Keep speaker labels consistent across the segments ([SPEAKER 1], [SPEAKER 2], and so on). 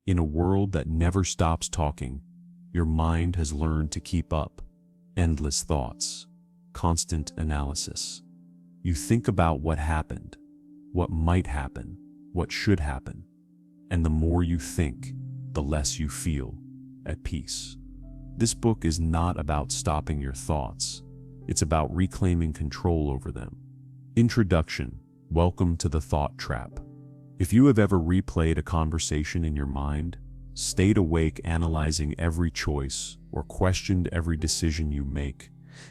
[SPEAKER 1] In a world that never stops talking, your mind has learned to keep up. Endless thoughts, constant analysis. You think about what happened, what might happen, what should happen. And the more you think, the less you feel at peace. This book is not about stopping your thoughts. It's about reclaiming control over them. Introduction. Welcome to the thought trap. If you have ever replayed a conversation in your mind, stayed awake analyzing every choice, or questioned every decision you make,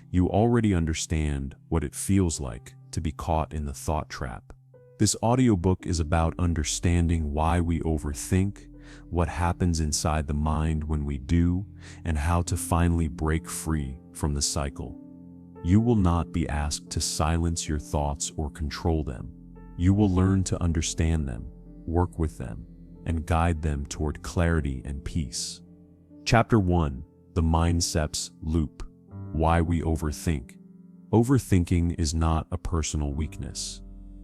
[SPEAKER 1] you already understand what it feels like to be caught in the thought trap. This audiobook is about understanding why we overthink, what happens inside the mind when we do, and how to finally break free from the cycle. You will not be asked to silence your thoughts or control them. You will learn to understand them, work with them, and guide them toward clarity and peace. Chapter 1. The Mindset's Loop. Why we overthink. Overthinking is not a personal weakness.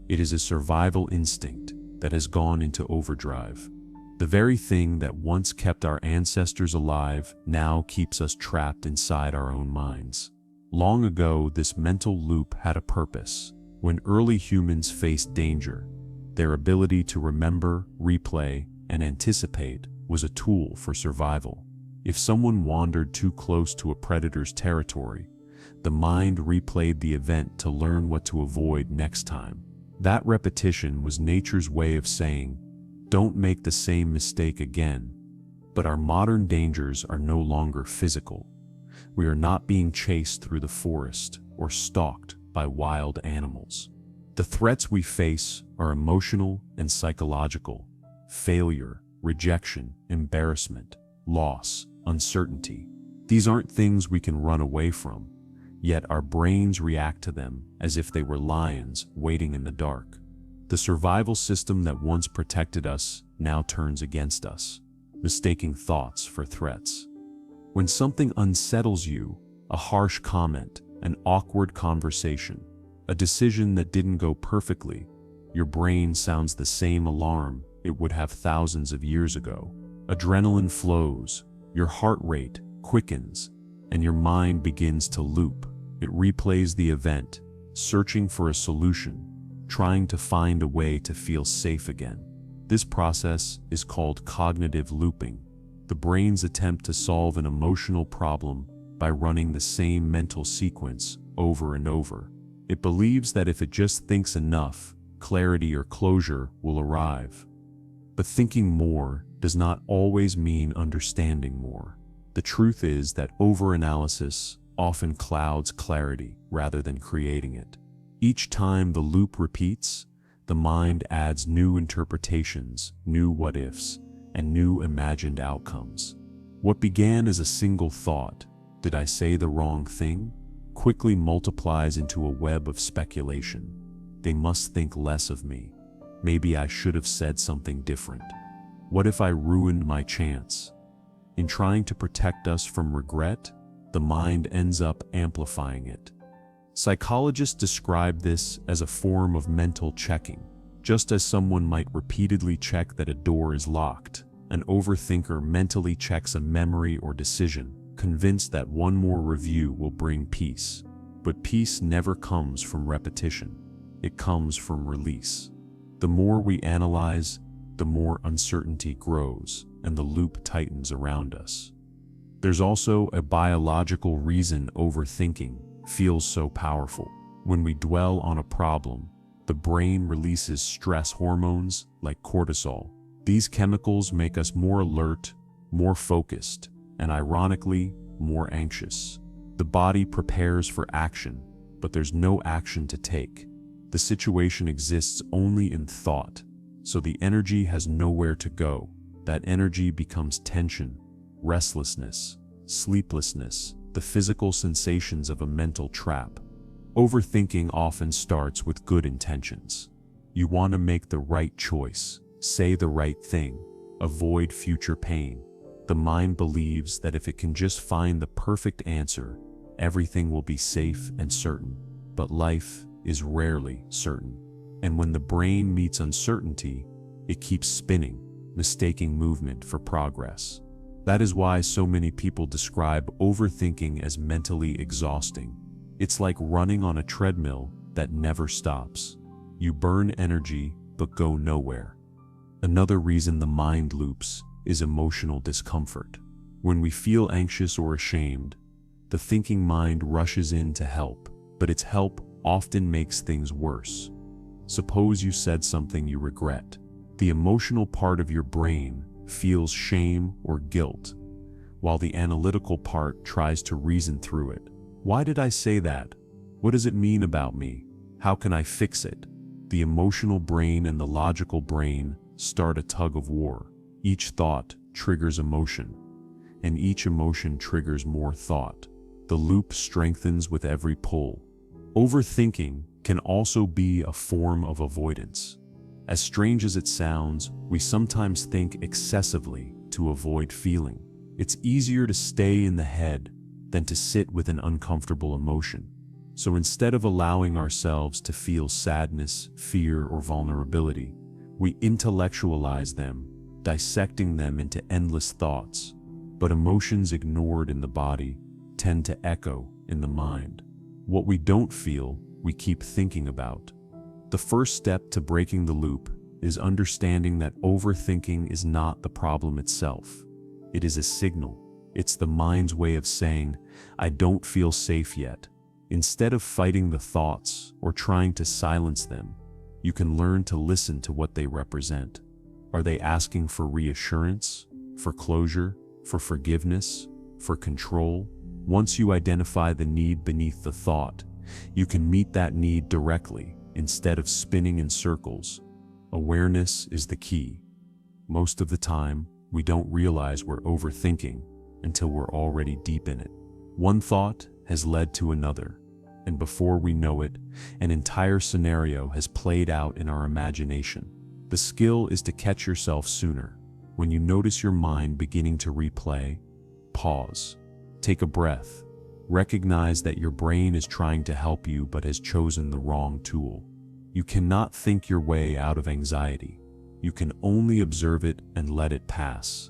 [SPEAKER 1] It is a survival instinct that has gone into overdrive. The very thing that once kept our ancestors alive now keeps us trapped inside our own minds. Long ago, this mental loop had a purpose. When early humans faced danger, their ability to remember, replay, and anticipate was a tool for survival. If someone wandered too close to a predator's territory, the mind replayed the event to learn what to avoid next time. That repetition was nature's way of saying, "Don't make the same mistake again." But our modern dangers are no longer physical. We are not being chased through the forest or stalked by wild animals. The threats we face are emotional and psychological: failure, rejection, embarrassment, loss, uncertainty. These aren't things we can run away from, yet our brains react to them as if they were lions waiting in the dark. The survival system that once protected us now turns against us, mistaking thoughts for threats. When something unsettles you, a harsh comment, an awkward conversation, a decision that didn't go perfectly, your brain sounds the same alarm it would have thousands of years ago. Adrenaline flows, your heart rate quickens, and your mind begins to loop. It replays the event, searching for a solution, trying to find a way to feel safe again. This process is called cognitive looping, the brain's attempt to solve an emotional problem by running the same mental sequence over and over. It believes that if it just thinks enough, clarity or closure will arrive. But thinking more does not always mean understanding more. The truth is that overanalysis often clouds clarity rather than creating it. Each time the loop repeats, the mind adds new interpretations, new what-ifs, and new imagined outcomes. What began as a single thought, "Did I say the wrong thing?" quickly multiplies into a web of speculation. "They must think less of me. Maybe I should have said something different. What if I ruined my chance?" In trying to protect us from regret, the mind ends up amplifying it. Psychologists describe this as a form of mental checking. Just as someone might repeatedly check that a door is locked, an overthinker mentally checks a memory or decision, convinced that one more review will bring peace. But peace never comes from repetition. It comes from release. The more we analyze, the more uncertainty grows, and the loop tightens around us. There's also a biological reason overthinking feels so powerful. When we dwell on a problem, the brain releases stress hormones like cortisol. These chemicals make us more alert, more focused, and ironically, more anxious. The body prepares for action, but there's no action to take. The situation exists only in thought, so the energy has nowhere to go. That energy becomes tension, restlessness, sleeplessness, the physical sensations of a mental trap. Overthinking often starts with good intentions. You want to make the right choice, say the right thing, avoid future pain. The mind believes that if it can just find the perfect answer, everything will be safe and certain. But life is rarely certain. And when the brain meets uncertainty, it keeps spinning, mistaking movement for progress. That is why so many people describe overthinking as mentally exhausting. It's like running on a treadmill that never stops. You burn energy but go nowhere. Another reason the mind loops is emotional discomfort. When we feel anxious or ashamed, the thinking mind rushes in to help, but its help often makes things worse. Suppose you said something you regret. The emotional part of your brain feels shame or guilt, while the analytical part tries to reason through it. Why did I say that? What does it mean about me? How can I fix it? The emotional brain and the logical brain start a tug of war. Each thought triggers emotion, and each emotion triggers more thought. The loop strengthens with every pull. Overthinking can also be a form of avoidance. As strange as it sounds, we sometimes think excessively to avoid feeling. It's easier to stay in the head than to sit with an uncomfortable emotion. So instead of allowing ourselves to feel sadness, fear, or vulnerability, we intellectualize them, dissecting them into endless thoughts. But emotions ignored in the body tend to echo in the mind. What we don't feel, we keep thinking about. The first step to breaking the loop is understanding that overthinking is not the problem itself. It is a signal. It's the mind's way of saying, I don't feel safe yet. Instead of fighting the thoughts or trying to silence them, you can learn to listen to what they represent. Are they asking for reassurance, for closure, for forgiveness, for control? Once you identify the need beneath the thought, you can meet that need directly instead of spinning in circles. Awareness is the key. Most of the time, we don't realize we're overthinking until we're already deep in it. One thought has led to another, and before we know it, an entire scenario has played out in our imagination. The skill is to catch yourself sooner. When you notice your mind beginning to replay, pause. Take a breath. Recognize that your brain is trying to help you but has chosen the wrong tool. You cannot think your way out of anxiety. You can only observe it and let it pass.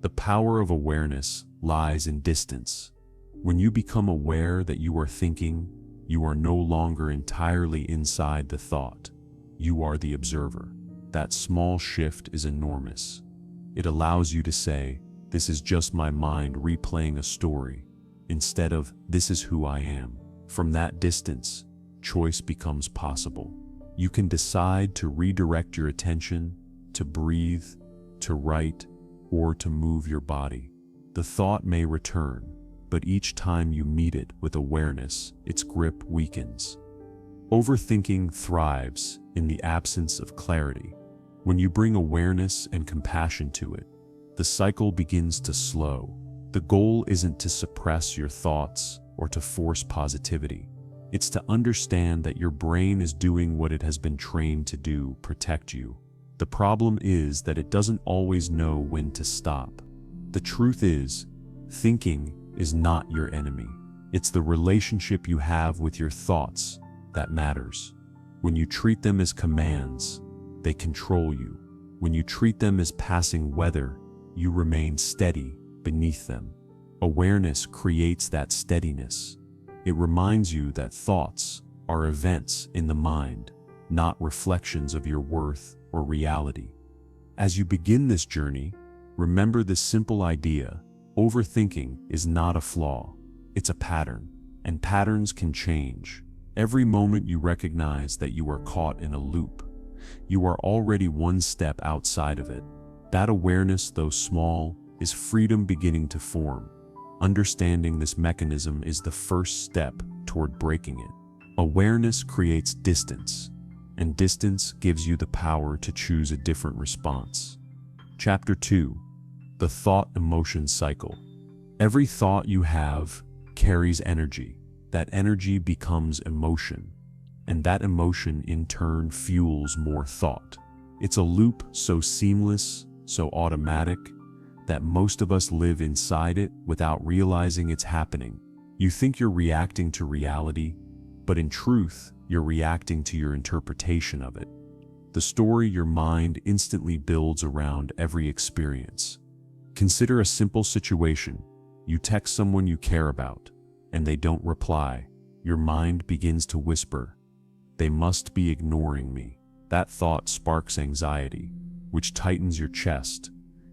[SPEAKER 1] The power of awareness lies in distance. When you become aware that you are thinking, you are no longer entirely inside the thought. You are the observer. That small shift is enormous. It allows you to say, this is just my mind replaying a story, instead of, this is who I am. From that distance, choice becomes possible. You can decide to redirect your attention, to breathe, to write, or to move your body. The thought may return, but each time you meet it with awareness, its grip weakens. Overthinking thrives in the absence of clarity. When you bring awareness and compassion to it, the cycle begins to slow. The goal isn't to suppress your thoughts or to force positivity. It's to understand that your brain is doing what it has been trained to do, protect you. The problem is that it doesn't always know when to stop. The truth is, thinking is not your enemy. It's the relationship you have with your thoughts that matters. When you treat them as commands, they control you. When you treat them as passing weather, you remain steady beneath them. Awareness creates that steadiness. It reminds you that thoughts are events in the mind, not reflections of your worth or reality. As you begin this journey, remember this simple idea: overthinking is not a flaw, it's a pattern, and patterns can change. Every moment you recognize that you are caught in a loop, you are already one step outside of it. That awareness, though small, is freedom beginning to form. Understanding this mechanism is the first step toward breaking it. Awareness creates distance, and distance gives you the power to choose a different response. Chapter 2: The Thought-Emotion Cycle. Every thought you have carries energy. That energy becomes emotion, and that emotion in turn fuels more thought. It's a loop so seamless, so automatic, that most of us live inside it without realizing it's happening. You think you're reacting to reality, but in truth, you're reacting to your interpretation of it. the story your mind instantly builds around every experience. Consider a simple situation. You text someone you care about, and they don't reply. Your mind begins to whisper, "They must be ignoring me." That thought sparks anxiety, which tightens your chest,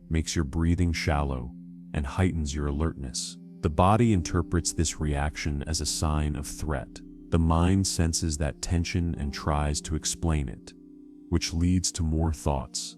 [SPEAKER 1] makes your breathing shallow, and heightens your alertness. The body interprets this reaction as a sign of threat. The mind senses that tension and tries to explain it, which leads to more thoughts.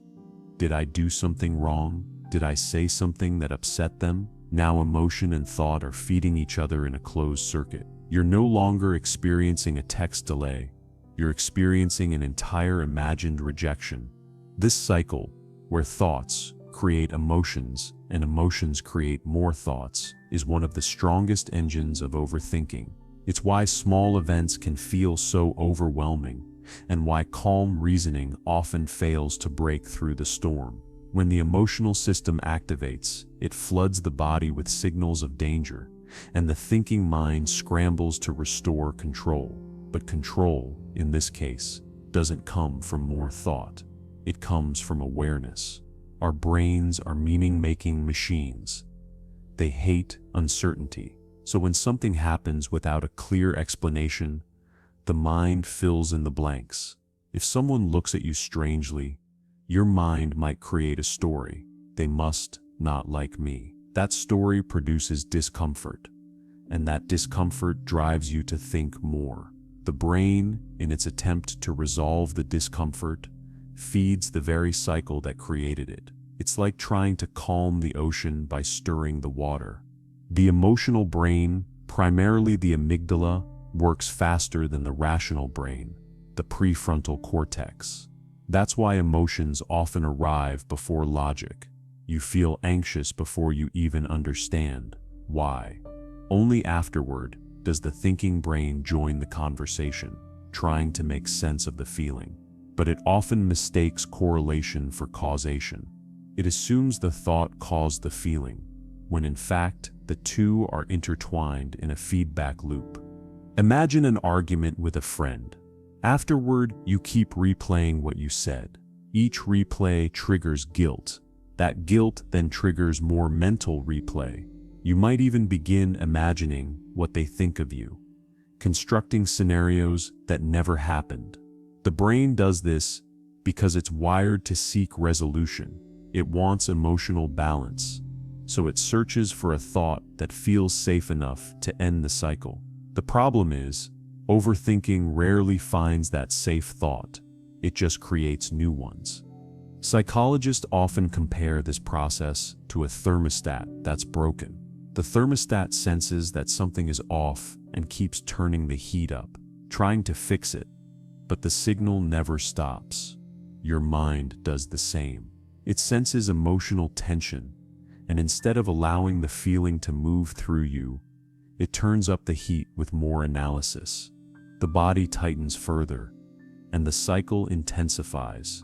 [SPEAKER 1] Did I do something wrong? Did I say something that upset them? Now emotion and thought are feeding each other in a closed circuit. You're no longer experiencing a text delay. You're experiencing an entire imagined rejection. This cycle, where thoughts create emotions and emotions create more thoughts, is one of the strongest engines of overthinking. It's why small events can feel so overwhelming, and why calm reasoning often fails to break through the storm. When the emotional system activates, it floods the body with signals of danger, and the thinking mind scrambles to restore control. But control, in this case, doesn't come from more thought. It comes from awareness. Our brains are meaning-making machines. They hate uncertainty. So when something happens without a clear explanation, the mind fills in the blanks. If someone looks at you strangely, your mind might create a story. They must not like me. That story produces discomfort, and that discomfort drives you to think more. The brain, in its attempt to resolve the discomfort, feeds the very cycle that created it. It's like trying to calm the ocean by stirring the water. The emotional brain, primarily the amygdala, works faster than the rational brain, the prefrontal cortex. That's why emotions often arrive before logic. You feel anxious before you even understand why. Only afterward does the thinking brain join the conversation, trying to make sense of the feeling. But it often mistakes correlation for causation. It assumes the thought caused the feeling, when in fact, the two are intertwined in a feedback loop. Imagine an argument with a friend. Afterward, you keep replaying what you said. Each replay triggers guilt. That guilt then triggers more mental replay. You might even begin imagining what they think of you, constructing scenarios that never happened. The brain does this because it's wired to seek resolution. It wants emotional balance, so it searches for a thought that feels safe enough to end the cycle. The problem is, overthinking rarely finds that safe thought. It just creates new ones. Psychologists often compare this process to a thermostat that's broken. The thermostat senses that something is off and keeps turning the heat up, trying to fix it. But the signal never stops. Your mind does the same. It senses emotional tension, and instead of allowing the feeling to move through you, it turns up the heat with more analysis. The body tightens further, and the cycle intensifies.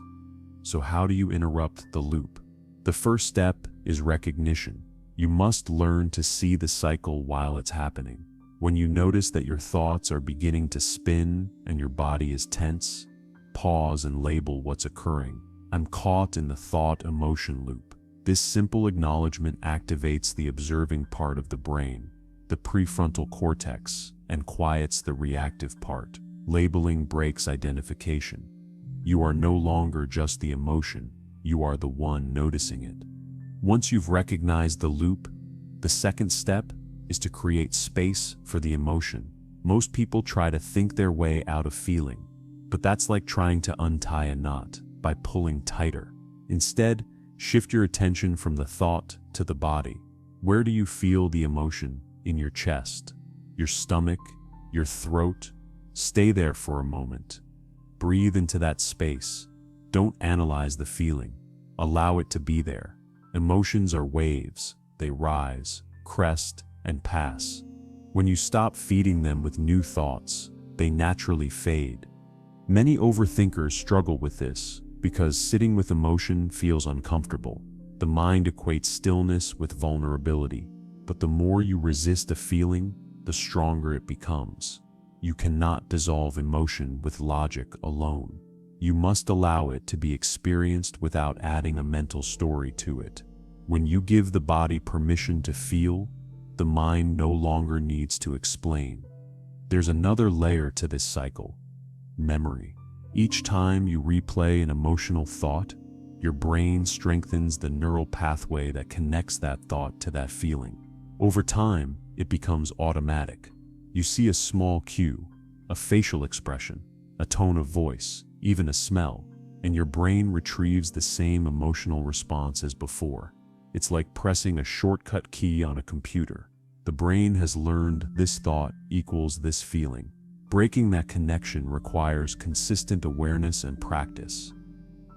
[SPEAKER 1] So how do you interrupt the loop? The first step is recognition. You must learn to see the cycle while it's happening. When you notice that your thoughts are beginning to spin and your body is tense, pause and label what's occurring. I'm caught in the thought-emotion loop. This simple acknowledgement activates the observing part of the brain, the prefrontal cortex, and quiets the reactive part. Labeling breaks identification. You are no longer just the emotion, you are the one noticing it. Once you've recognized the loop, the second step is to create space for the emotion. Most people try to think their way out of feeling, but that's like trying to untie a knot by pulling tighter. Instead, shift your attention from the thought to the body. Where do you feel the emotion? In your chest, your stomach, your throat? Stay there for a moment. Breathe into that space. Don't analyze the feeling. Allow it to be there. Emotions are waves. They rise, crest, and pass. When you stop feeding them with new thoughts, they naturally fade. Many overthinkers struggle with this because sitting with emotion feels uncomfortable. The mind equates stillness with vulnerability, but the more you resist a feeling, the stronger it becomes. You cannot dissolve emotion with logic alone. You must allow it to be experienced without adding a mental story to it. When you give the body permission to feel, the mind no longer needs to explain. There's another layer to this cycle: memory. Each time you replay an emotional thought, your brain strengthens the neural pathway that connects that thought to that feeling. Over time, it becomes automatic. You see a small cue, a facial expression, a tone of voice, even a smell, and your brain retrieves the same emotional response as before. It's like pressing a shortcut key on a computer. The brain has learned this thought equals this feeling. Breaking that connection requires consistent awareness and practice.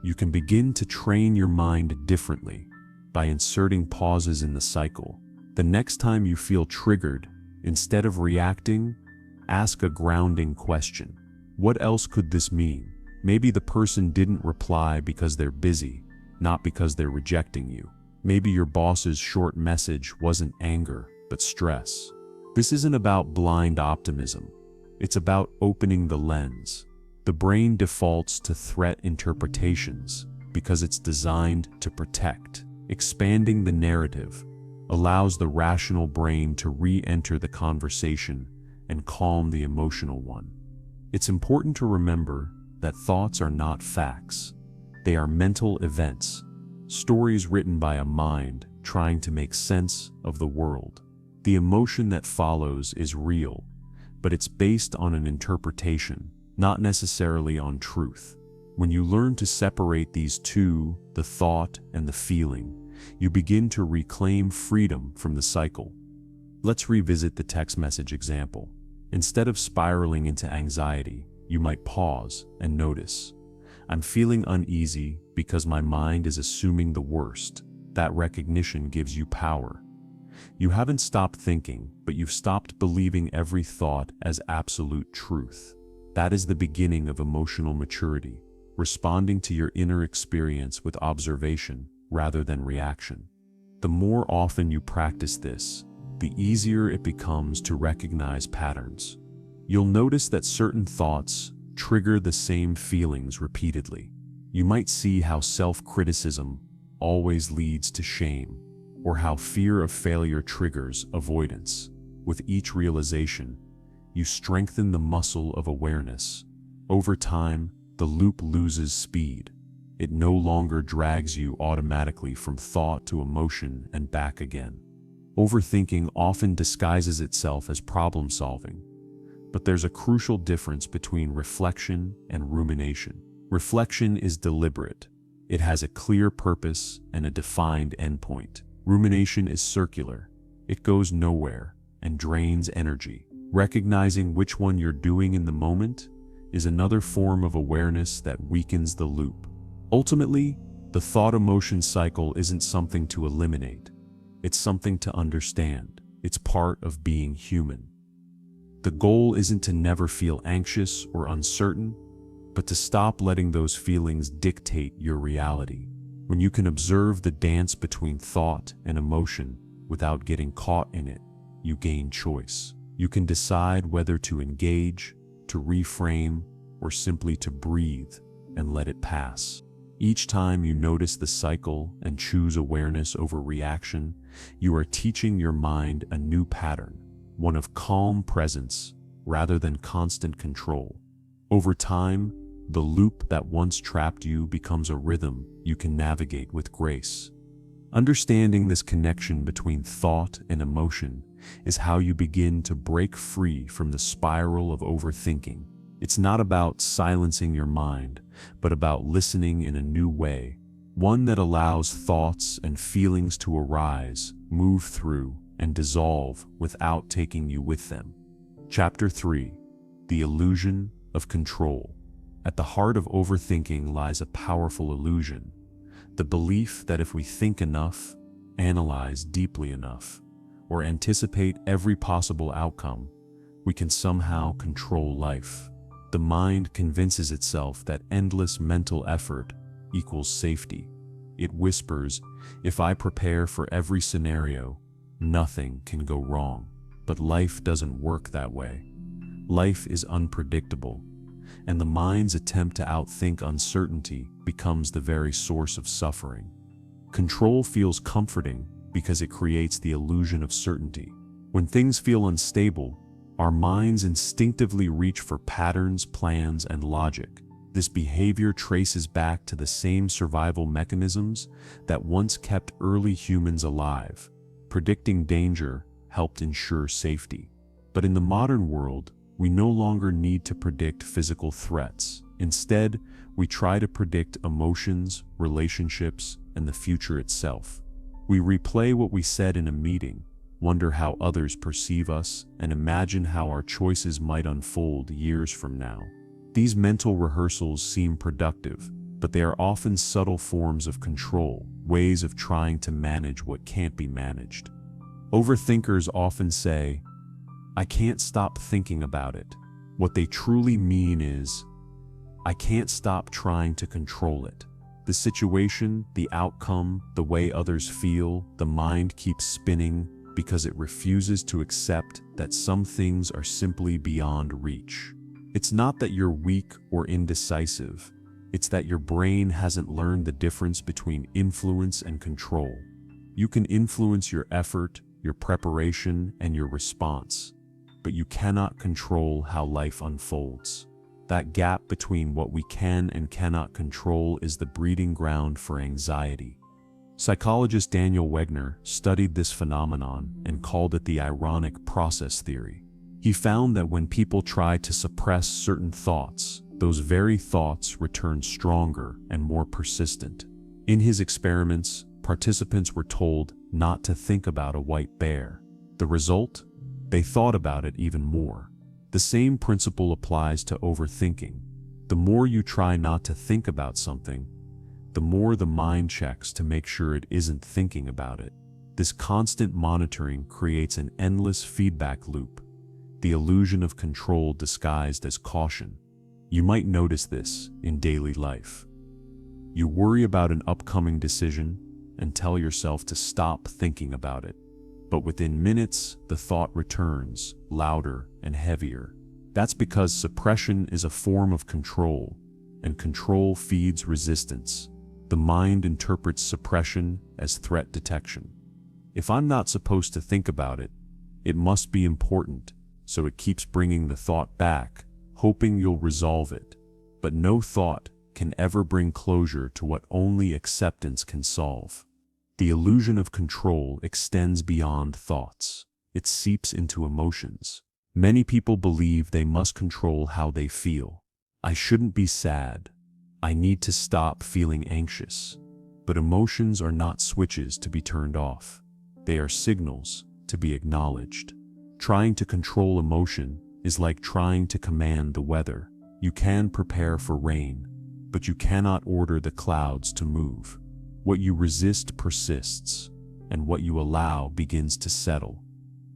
[SPEAKER 1] You can begin to train your mind differently by inserting pauses in the cycle. The next time you feel triggered, instead of reacting, ask a grounding question. What else could this mean? Maybe the person didn't reply because they're busy, not because they're rejecting you. Maybe your boss's short message wasn't anger, but stress. This isn't about blind optimism. It's about opening the lens. The brain defaults to threat interpretations because it's designed to protect. Expanding the narrative allows the rational brain to re-enter the conversation and calm the emotional one. It's important to remember that thoughts are not facts. They are mental events, stories written by a mind trying to make sense of the world. The emotion that follows is real, but it's based on an interpretation, not necessarily on truth. When you learn to separate these two, the thought and the feeling, you begin to reclaim freedom from the cycle. Let's revisit the text message example. Instead of spiraling into anxiety, you might pause and notice, I'm feeling uneasy because my mind is assuming the worst. That recognition gives you power. You haven't stopped thinking, but you've stopped believing every thought as absolute truth. That is the beginning of emotional maturity, responding to your inner experience with observation rather than reaction. The more often you practice this, the easier it becomes to recognize patterns. You'll notice that certain thoughts trigger the same feelings repeatedly. You might see how self-criticism always leads to shame, or how fear of failure triggers avoidance. With each realization, you strengthen the muscle of awareness. Over time, the loop loses speed. It no longer drags you automatically from thought to emotion and back again. Overthinking often disguises itself as problem solving, but there's a crucial difference between reflection and rumination. Reflection is deliberate. It has a clear purpose and a defined endpoint. Rumination is circular. It goes nowhere and drains energy. Recognizing which one you're doing in the moment is another form of awareness that weakens the loop. Ultimately, the thought-emotion cycle isn't something to eliminate. It's something to understand. It's part of being human. The goal isn't to never feel anxious or uncertain, but to stop letting those feelings dictate your reality. When you can observe the dance between thought and emotion without getting caught in it, you gain choice. You can decide whether to engage, to reframe, or simply to breathe and let it pass. Each time you notice the cycle and choose awareness over reaction, you are teaching your mind a new pattern, one of calm presence rather than constant control. Over time, the loop that once trapped you becomes a rhythm you can navigate with grace. Understanding this connection between thought and emotion is how you begin to break free from the spiral of overthinking. It's not about silencing your mind, but about listening in a new way, one that allows thoughts and feelings to arise, move through, and dissolve without taking you with them. Chapter 3: The Illusion of Control. At the heart of overthinking lies a powerful illusion, the belief that if we think enough, analyze deeply enough, or anticipate every possible outcome, we can somehow control life. The mind convinces itself that endless mental effort equals safety. It whispers, if I prepare for every scenario, nothing can go wrong. But life doesn't work that way. Life is unpredictable, and the mind's attempt to outthink uncertainty becomes the very source of suffering. Control feels comforting because it creates the illusion of certainty. When things feel unstable, our minds instinctively reach for patterns, plans, and logic. This behavior traces back to the same survival mechanisms that once kept early humans alive. Predicting danger helped ensure safety. But in the modern world, we no longer need to predict physical threats. Instead, we try to predict emotions, relationships, and the future itself. We replay what we said in a meeting, wonder how others perceive us, and imagine how our choices might unfold years from now. These mental rehearsals seem productive, but they are often subtle forms of control, ways of trying to manage what can't be managed. Overthinkers often say, "I can't stop thinking about it." What they truly mean is, "I can't stop trying to control it." The situation, the outcome, the way others feel, the mind keeps spinning because it refuses to accept that some things are simply beyond reach. It's not that you're weak or indecisive, it's that your brain hasn't learned the difference between influence and control. You can influence your effort, your preparation, and your response, but you cannot control how life unfolds. That gap between what we can and cannot control is the breeding ground for anxiety. Psychologist Daniel Wegner studied this phenomenon and called it the ironic process theory. He found that when people try to suppress certain thoughts, those very thoughts return stronger and more persistent. In his experiments, participants were told not to think about a white bear. The result? They thought about it even more. The same principle applies to overthinking. The more you try not to think about something, the more the mind checks to make sure it isn't thinking about it. This constant monitoring creates an endless feedback loop, the illusion of control disguised as caution. You might notice this in daily life. You worry about an upcoming decision and tell yourself to stop thinking about it. But within minutes, the thought returns, louder and heavier. That's because suppression is a form of control, and control feeds resistance. The mind interprets suppression as threat detection. If I'm not supposed to think about it, it must be important, so it keeps bringing the thought back, hoping you'll resolve it. But no thought can ever bring closure to what only acceptance can solve. The illusion of control extends beyond thoughts. It seeps into emotions. Many people believe they must control how they feel. I shouldn't be sad. I need to stop feeling anxious. But emotions are not switches to be turned off. They are signals to be acknowledged. Trying to control emotion is like trying to command the weather. You can prepare for rain, but you cannot order the clouds to move. What you resist persists, and what you allow begins to settle.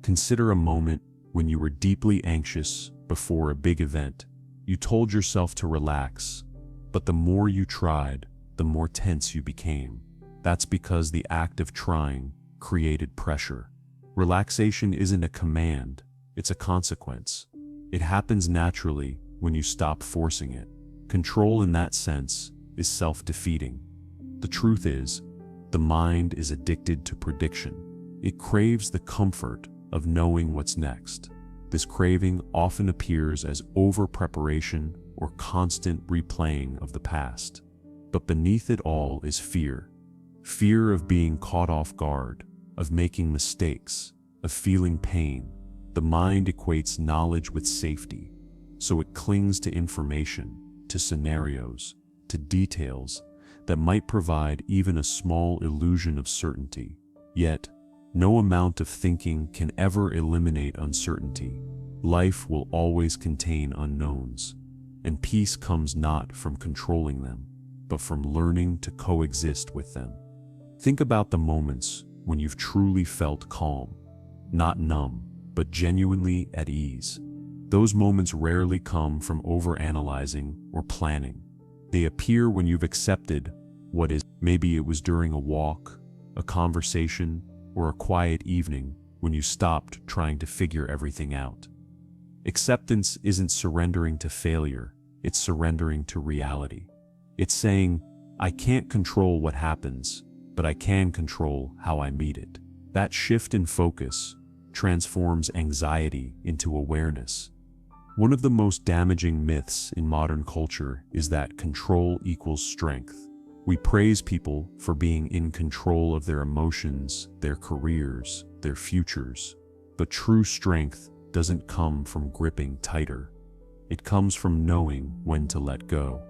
[SPEAKER 1] Consider a moment when you were deeply anxious before a big event. You told yourself to relax, but the more you tried, the more tense you became. That's because the act of trying created pressure. Relaxation isn't a command, it's a consequence. It happens naturally when you stop forcing it. Control in that sense is self-defeating. The truth is, the mind is addicted to prediction. It craves the comfort of knowing what's next. This craving often appears as over-preparation or constant replaying of the past. But beneath it all is fear. Fear of being caught off guard, of making mistakes, of feeling pain. The mind equates knowledge with safety, so it clings to information, to scenarios, to details that might provide even a small illusion of certainty. Yet, no amount of thinking can ever eliminate uncertainty. Life will always contain unknowns, and peace comes not from controlling them, but from learning to coexist with them. Think about the moments when you've truly felt calm, not numb, but genuinely at ease. Those moments rarely come from overanalyzing or planning. They appear when you've accepted what is. Maybe it was during a walk, a conversation, or a quiet evening when you stopped trying to figure everything out. Acceptance isn't surrendering to failure, it's surrendering to reality. It's saying, I can't control what happens, but I can control how I meet it. That shift in focus transforms anxiety into awareness. One of the most damaging myths in modern culture is that control equals strength. We praise people for being in control of their emotions, their careers, their futures. But true strength doesn't come from gripping tighter. It comes from knowing when to let go.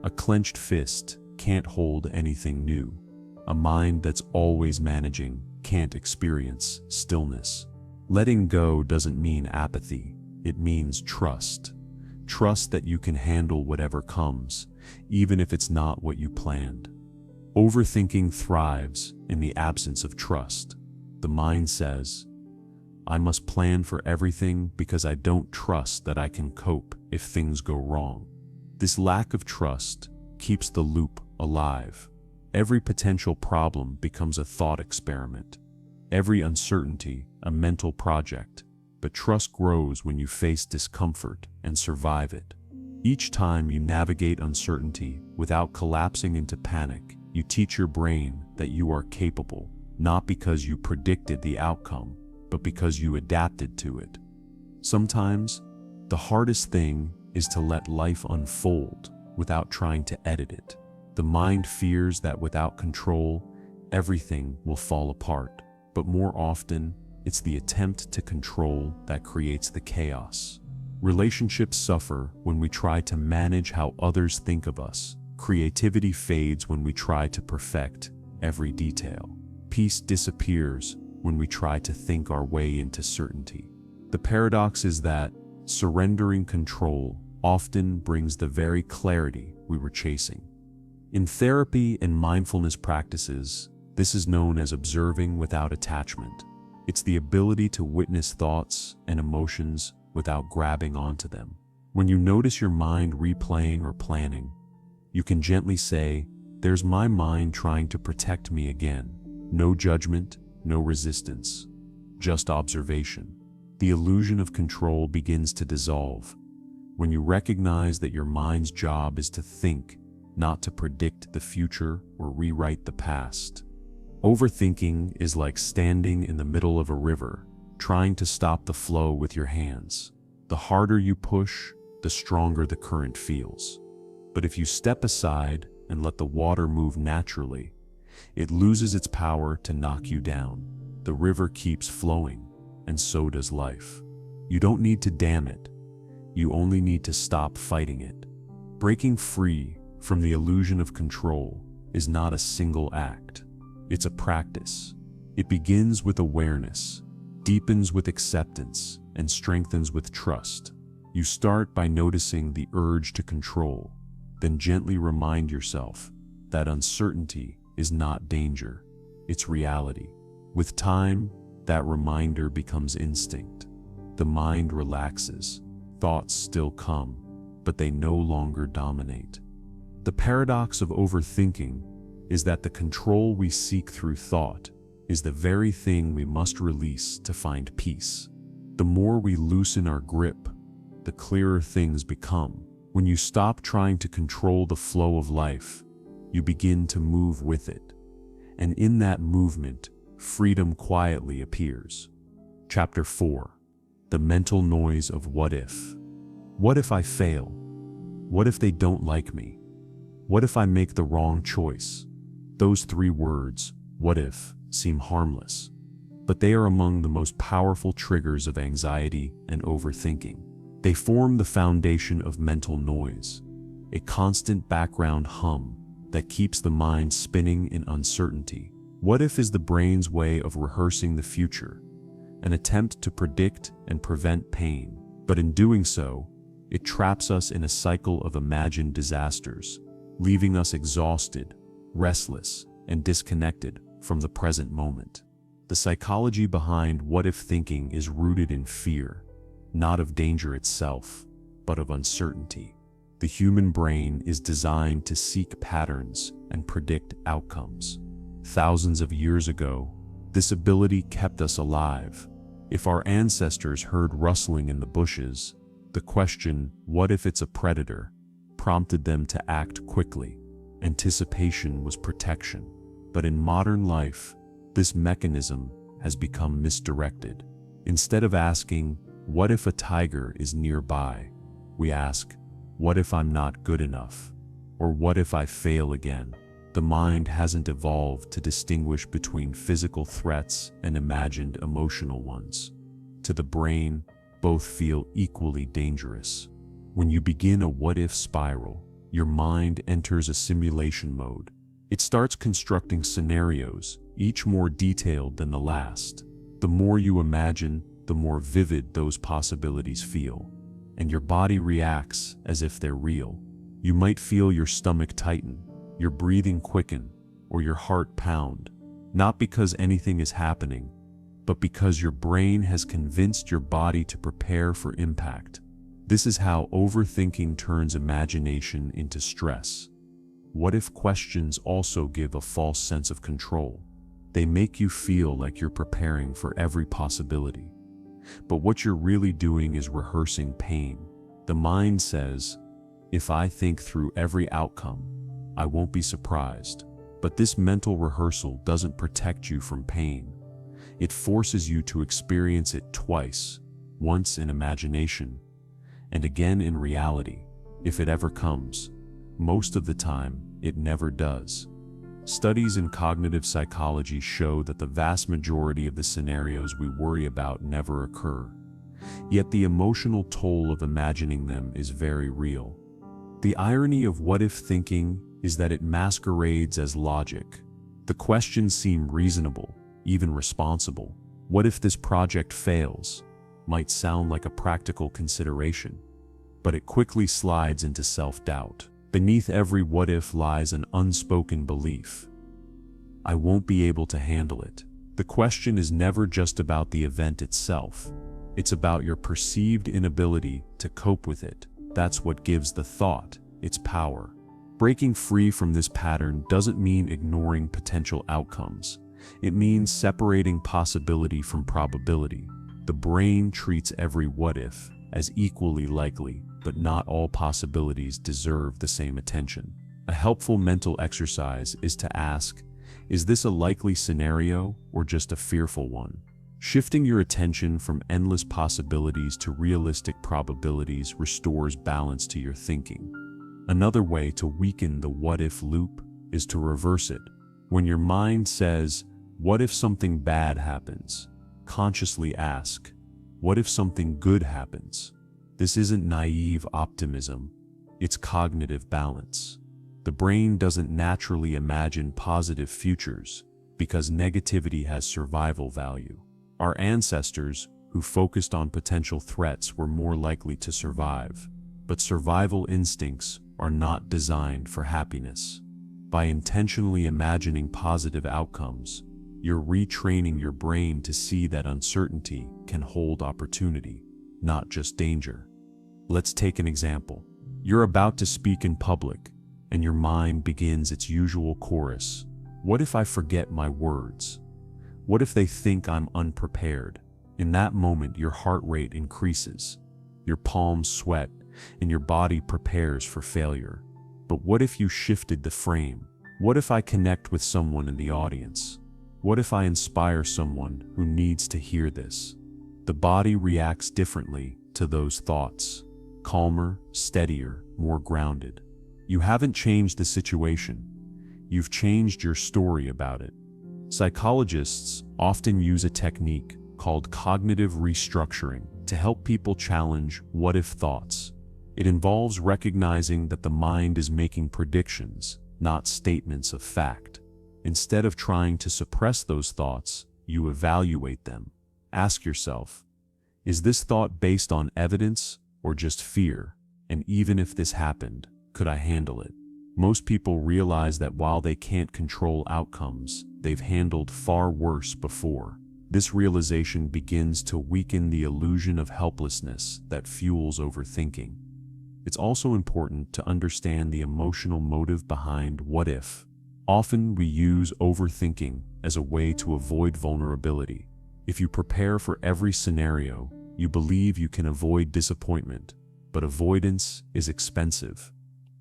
[SPEAKER 1] A clenched fist can't hold anything new. A mind that's always managing can't experience stillness. Letting go doesn't mean apathy. It means trust. Trust that you can handle whatever comes, even if it's not what you planned. Overthinking thrives in the absence of trust. The mind says, I must plan for everything because I don't trust that I can cope if things go wrong. This lack of trust keeps the loop alive. Every potential problem becomes a thought experiment. Every uncertainty, a mental project. But trust grows when you face discomfort and survive it. Each time you navigate uncertainty without collapsing into panic, you teach your brain that you are capable, not because you predicted the outcome, but because you adapted to it. Sometimes, the hardest thing is to let life unfold without trying to edit it. The mind fears that without control, everything will fall apart. But more often, it's the attempt to control that creates the chaos. Relationships suffer when we try to manage how others think of us. Creativity fades when we try to perfect every detail. Peace disappears when we try to think our way into certainty. The paradox is that surrendering control often brings the very clarity we were chasing. In therapy and mindfulness practices, this is known as observing without attachment. It's the ability to witness thoughts and emotions without grabbing onto them. When you notice your mind replaying or planning, you can gently say, there's my mind trying to protect me again. No judgment, no resistance, just observation. The illusion of control begins to dissolve when you recognize that your mind's job is to think, not to predict the future or rewrite the past. Overthinking is like standing in the middle of a river, trying to stop the flow with your hands. The harder you push, the stronger the current feels. But if you step aside and let the water move naturally, it loses its power to knock you down. The river keeps flowing, and so does life. You don't need to dam it. You only need to stop fighting it. Breaking free from the illusion of control is not a single act. It's a practice. It begins with awareness, deepens with acceptance, and strengthens with trust. You start by noticing the urge to control, then gently remind yourself that uncertainty is not danger, it's reality. With time, that reminder becomes instinct. The mind relaxes, thoughts still come, but they no longer dominate. The paradox of overthinking is that the control we seek through thought is the very thing we must release to find peace. The more we loosen our grip, the clearer things become. When you stop trying to control the flow of life, you begin to move with it. And in that movement, freedom quietly appears. Chapter 4. The mental noise of what if. What if I fail? What if they don't like me? What if I make the wrong choice? Those three words, what if, seem harmless, but they are among the most powerful triggers of anxiety and overthinking. They form the foundation of mental noise, a constant background hum that keeps the mind spinning in uncertainty. What if is the brain's way of rehearsing the future, an attempt to predict and prevent pain, but in doing so, it traps us in a cycle of imagined disasters, leaving us exhausted, restless, and disconnected from the present moment. The psychology behind what if thinking is rooted in fear, not of danger itself, but of uncertainty. The human brain is designed to seek patterns and predict outcomes. Thousands of years ago, this ability kept us alive. If our ancestors heard rustling in the bushes, the question, what if it's a predator, prompted them to act quickly. Anticipation was protection. But in modern life, this mechanism has become misdirected. Instead of asking, "What if a tiger is nearby?" we ask, "What if I'm not good enough?" Or "What if I fail again?" The mind hasn't evolved to distinguish between physical threats and imagined emotional ones. To the brain, both feel equally dangerous. When you begin a what-if spiral, your mind enters a simulation mode. It starts constructing scenarios, each more detailed than the last. The more you imagine, the more vivid those possibilities feel, and your body reacts as if they're real. You might feel your stomach tighten, your breathing quicken, or your heart pound, not because anything is happening, but because your brain has convinced your body to prepare for impact. This is how overthinking turns imagination into stress. What if questions also give a false sense of control? They make you feel like you're preparing for every possibility. But what you're really doing is rehearsing pain. The mind says, "If I think through every outcome, I won't be surprised." But this mental rehearsal doesn't protect you from pain. It forces you to experience it twice, once in imagination, and again in reality, if it ever comes. Most of the time, it never does. Studies in cognitive psychology show that the vast majority of the scenarios we worry about never occur. Yet the emotional toll of imagining them is very real. The irony of what-if thinking is that it masquerades as logic. The questions seem reasonable, even responsible. What if this project fails? Might sound like a practical consideration, but it quickly slides into self-doubt. Beneath every what-if lies an unspoken belief. I won't be able to handle it. The question is never just about the event itself. It's about your perceived inability to cope with it. That's what gives the thought its power. Breaking free from this pattern doesn't mean ignoring potential outcomes. It means separating possibility from probability. The brain treats every what-if as equally likely, but not all possibilities deserve the same attention. A helpful mental exercise is to ask, is this a likely scenario or just a fearful one? Shifting your attention from endless possibilities to realistic probabilities restores balance to your thinking. Another way to weaken the what-if loop is to reverse it. When your mind says, "What if something bad happens?" consciously ask, "What if something good happens?" This isn't naive optimism, it's cognitive balance. The brain doesn't naturally imagine positive futures because negativity has survival value. Our ancestors, who focused on potential threats, were more likely to survive. But survival instincts are not designed for happiness. By intentionally imagining positive outcomes, you're retraining your brain to see that uncertainty can hold opportunity, not just danger. Let's take an example. You're about to speak in public, and your mind begins its usual chorus. What if I forget my words? What if they think I'm unprepared? In that moment, your heart rate increases, your palms sweat, and your body prepares for failure. But what if you shifted the frame? What if I connect with someone in the audience? What if I inspire someone who needs to hear this? The body reacts differently to those thoughts. Calmer, steadier, more grounded. You haven't changed the situation. You've changed your story about it. Psychologists often use a technique called cognitive restructuring to help people challenge what-if thoughts. It involves recognizing that the mind is making predictions, not statements of fact. Instead of trying to suppress those thoughts, you evaluate them. Ask yourself, is this thought based on evidence or just fear? And even if this happened, could I handle it? Most people realize that while they can't control outcomes, they've handled far worse before. This realization begins to weaken the illusion of helplessness that fuels overthinking. It's also important to understand the emotional motive behind what if. Often we use overthinking as a way to avoid vulnerability. If you prepare for every scenario, you believe you can avoid disappointment, but avoidance is expensive.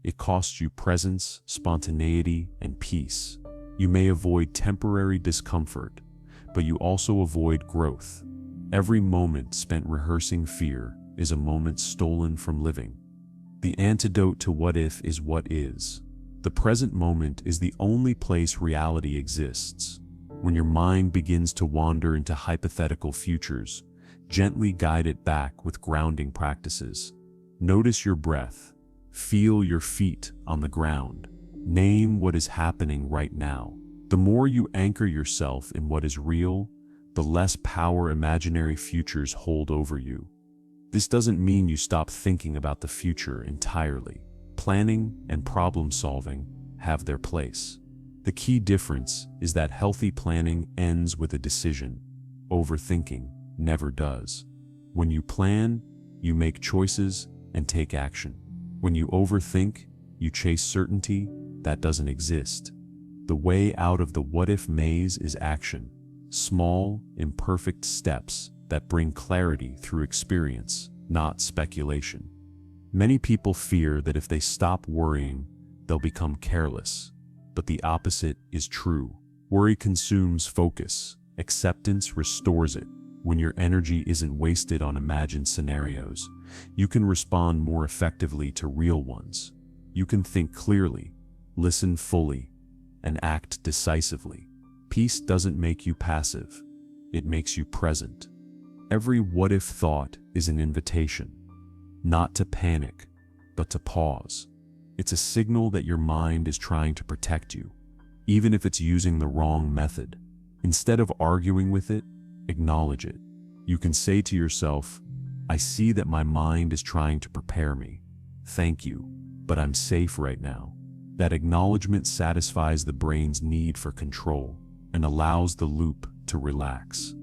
[SPEAKER 1] It costs you presence, spontaneity, and peace. You may avoid temporary discomfort, but you also avoid growth. Every moment spent rehearsing fear is a moment stolen from living. The antidote to what if is what is. The present moment is the only place reality exists. When your mind begins to wander into hypothetical futures, gently guide it back with grounding practices. Notice your breath. Feel your feet on the ground. Name what is happening right now. The more you anchor yourself in what is real, the less power imaginary futures hold over you. This doesn't mean you stop thinking about the future entirely. Planning and problem solving have their place. The key difference is that healthy planning ends with a decision. Overthinking never does. When you plan, you make choices and take action. When you overthink, you chase certainty that doesn't exist. The way out of the what-if maze is action. Small, imperfect steps that bring clarity through experience, not speculation. Many people fear that if they stop worrying, they'll become careless. But the opposite is true. Worry consumes focus. Acceptance restores it. When your energy isn't wasted on imagined scenarios, you can respond more effectively to real ones. You can think clearly, listen fully, and act decisively. Peace doesn't make you passive. It makes you present. Every what-if thought is an invitation, not to panic, but to pause. It's a signal that your mind is trying to protect you, even if it's using the wrong method. Instead of arguing with it, acknowledge it. You can say to yourself, I see that my mind is trying to prepare me. Thank you, but I'm safe right now. That acknowledgement satisfies the brain's need for control and allows the loop to relax.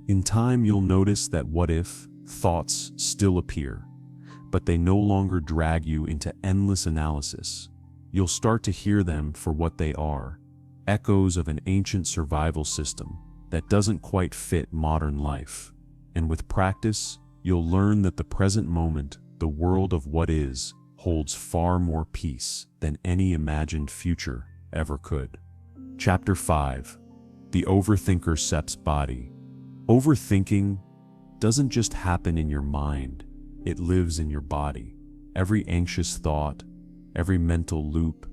[SPEAKER 1] In time, you'll notice that what-if thoughts still appear, but they no longer drag you into endless analysis. You'll start to hear them for what they are, echoes of an ancient survival system that doesn't quite fit modern life. And with practice, you'll learn that the present moment, the world of what is, holds far more peace than any imagined future ever could. Chapter 5. The Overthinker Seps Body. Overthinking doesn't just happen in your mind, it lives in your body. Every anxious thought, every mental loop,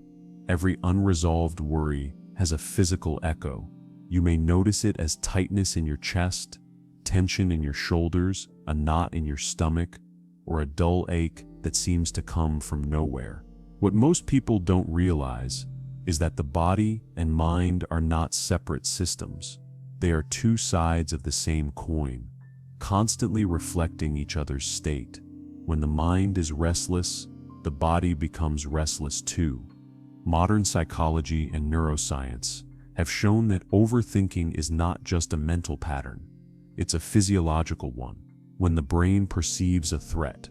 [SPEAKER 1] every unresolved worry has a physical echo. You may notice it as tightness in your chest, tension in your shoulders, a knot in your stomach, or a dull ache that seems to come from nowhere. What most people don't realize is that the body and mind are not separate systems. They are two sides of the same coin, constantly reflecting each other's state. When the mind is restless, the body becomes restless too. Modern psychology and neuroscience have shown that overthinking is not just a mental pattern, it's a physiological one. When the brain perceives a threat,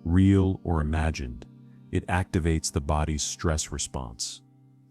[SPEAKER 1] real or imagined, it activates the body's stress response.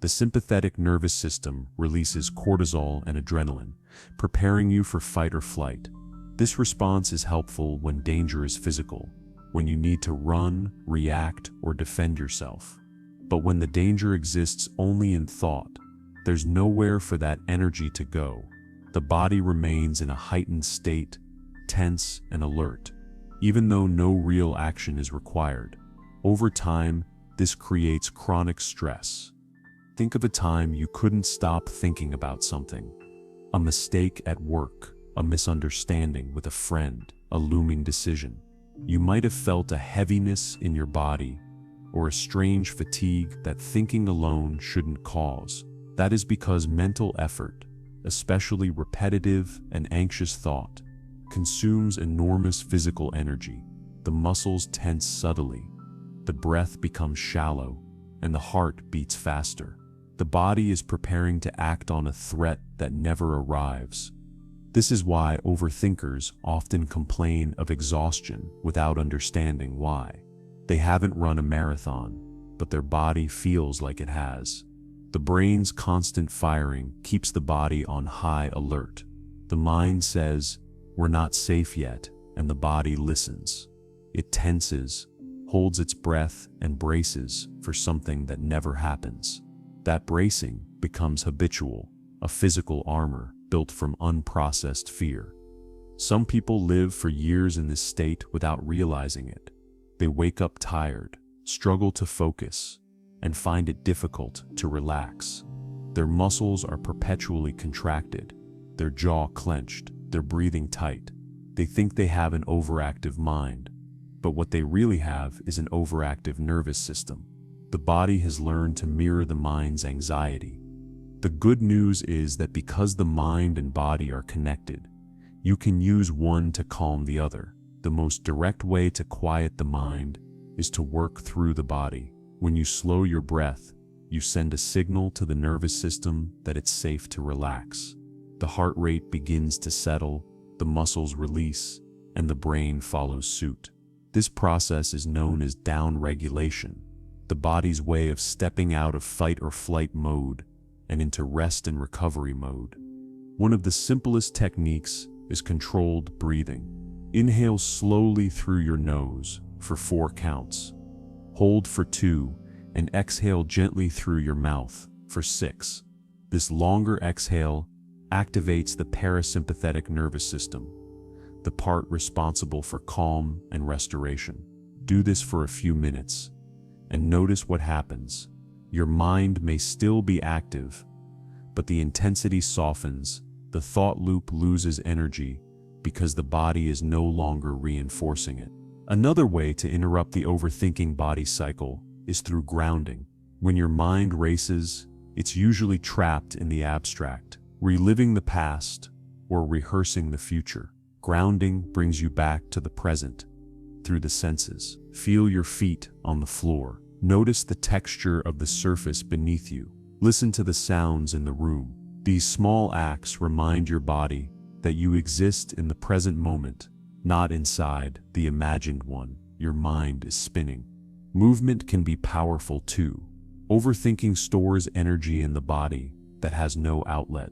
[SPEAKER 1] The sympathetic nervous system releases cortisol and adrenaline, preparing you for fight or flight. This response is helpful when danger is physical, when you need to run, react, or defend yourself. But when the danger exists only in thought, there's nowhere for that energy to go. The body remains in a heightened state, tense and alert, even though no real action is required. Over time, this creates chronic stress. Think of a time you couldn't stop thinking about something. A mistake at work, a misunderstanding with a friend, a looming decision. You might have felt a heaviness in your body, or a strange fatigue that thinking alone shouldn't cause. That is because mental effort, especially repetitive and anxious thought, consumes enormous physical energy. The muscles tense subtly, the breath becomes shallow, and the heart beats faster. The body is preparing to act on a threat that never arrives. This is why overthinkers often complain of exhaustion without understanding why. They haven't run a marathon, but their body feels like it has. The brain's constant firing keeps the body on high alert. The mind says, "We're not safe yet," and the body listens. It tenses, holds its breath and braces for something that never happens. That bracing becomes habitual, a physical armor built from unprocessed fear. Some people live for years in this state without realizing it. They wake up tired, struggle to focus, and find it difficult to relax. Their muscles are perpetually contracted, their jaw clenched, their breathing tight. They think they have an overactive mind, but what they really have is an overactive nervous system. The body has learned to mirror the mind's anxiety. The good news is that because the mind and body are connected, you can use one to calm the other. The most direct way to quiet the mind is to work through the body. When you slow your breath, you send a signal to the nervous system that it's safe to relax. The heart rate begins to settle, the muscles release, and the brain follows suit. This process is known as down-regulation, the body's way of stepping out of fight or flight mode and into rest and recovery mode. One of the simplest techniques is controlled breathing. Inhale slowly through your nose for 4 counts. Hold for 2, and exhale gently through your mouth for 6. This longer exhale activates the parasympathetic nervous system, the part responsible for calm and restoration. Do this for a few minutes, and notice what happens. Your mind may still be active, but the intensity softens, the thought loop loses energy because the body is no longer reinforcing it. Another way to interrupt the overthinking body cycle is through grounding. When your mind races, it's usually trapped in the abstract, reliving the past or rehearsing the future. Grounding brings you back to the present through the senses. Feel your feet on the floor. Notice the texture of the surface beneath you. Listen to the sounds in the room. These small acts remind your body that you exist in the present moment, not inside the imagined one your mind is spinning. Movement can be powerful too. Overthinking stores energy in the body that has no outlet.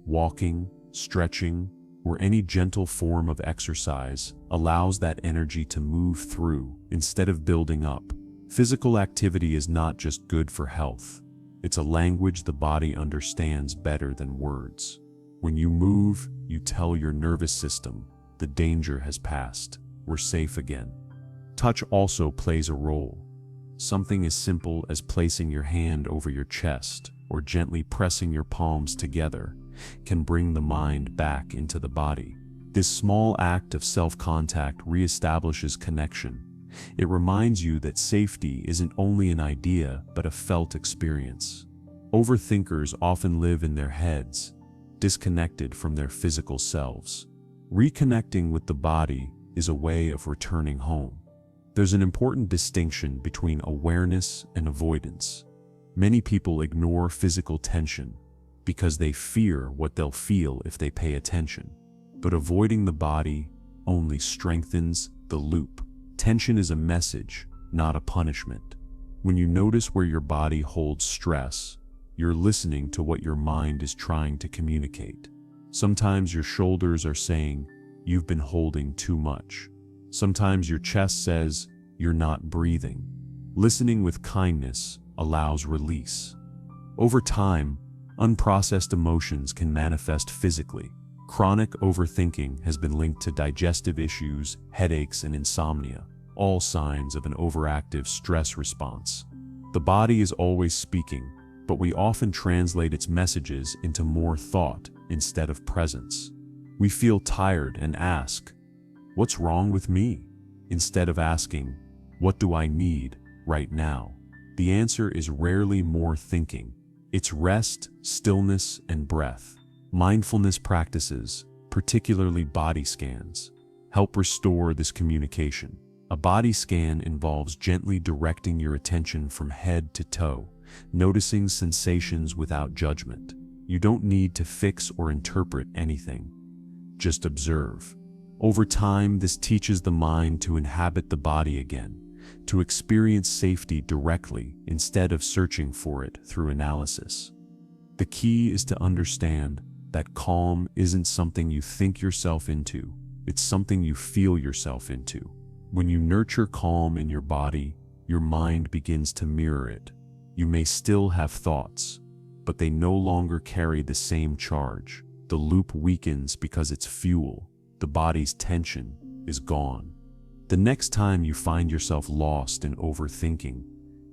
[SPEAKER 1] Walking, stretching, or any gentle form of exercise allows that energy to move through instead of building up. Physical activity is not just good for health. It's a language the body understands better than words. When you move, you tell your nervous system, the danger has passed, we're safe again. Touch also plays a role. Something as simple as placing your hand over your chest or gently pressing your palms together can bring the mind back into the body. This small act of self-contact reestablishes connection. It reminds you that safety isn't only an idea but a felt experience. Overthinkers often live in their heads, disconnected from their physical selves. Reconnecting with the body is a way of returning home. There's an important distinction between awareness and avoidance. Many people ignore physical tension because they fear what they'll feel if they pay attention. But avoiding the body only strengthens the loop. Tension is a message, not a punishment. When you notice where your body holds stress, you're listening to what your mind is trying to communicate. Sometimes your shoulders are saying, "You've been holding too much." Sometimes your chest says, "You're not breathing." Listening with kindness allows release. Over time, unprocessed emotions can manifest physically. Chronic overthinking has been linked to digestive issues, headaches, and insomnia, all signs of an overactive stress response. The body is always speaking, but we often translate its messages into more thought instead of presence. We feel tired and ask, "What's wrong with me?" instead of asking, "What do I need right now?" The answer is rarely more thinking. It's rest, stillness, and breath. Mindfulness practices, particularly body scans, help restore this communication. A body scan involves gently directing your attention from head to toe, noticing sensations without judgment. You don't need to fix or interpret anything. Just observe. Over time, this teaches the mind to inhabit the body again, to experience safety directly instead of searching for it through analysis. The key is to understand that calm isn't something you think yourself into, it's something you feel yourself into. When you nurture calm in your body, your mind begins to mirror it. You may still have thoughts, but they no longer carry the same charge. The loop weakens because its fuel, the body's tension, is gone. The next time you find yourself lost in overthinking,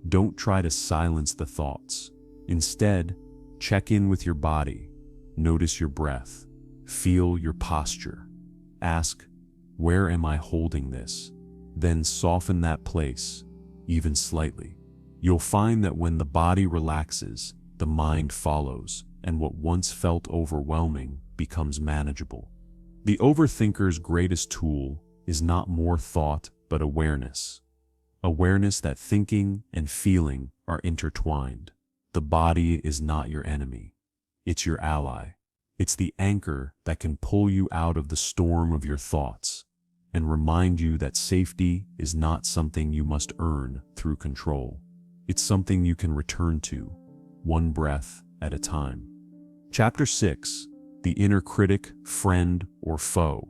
[SPEAKER 1] don't try to silence the thoughts. Instead, check in with your body. Notice your breath. Feel your posture. Ask, where am I holding this? Then soften that place, even slightly. You'll find that when the body relaxes, the mind follows, and what once felt overwhelming becomes manageable. The overthinker's greatest tool is not more thought, but awareness. Awareness that thinking and feeling are intertwined. The body is not your enemy. It's your ally. It's the anchor that can pull you out of the storm of your thoughts and remind you that safety is not something you must earn through control. It's something you can return to, one breath at a time. Chapter 6: The Inner Critic, Friend or Foe.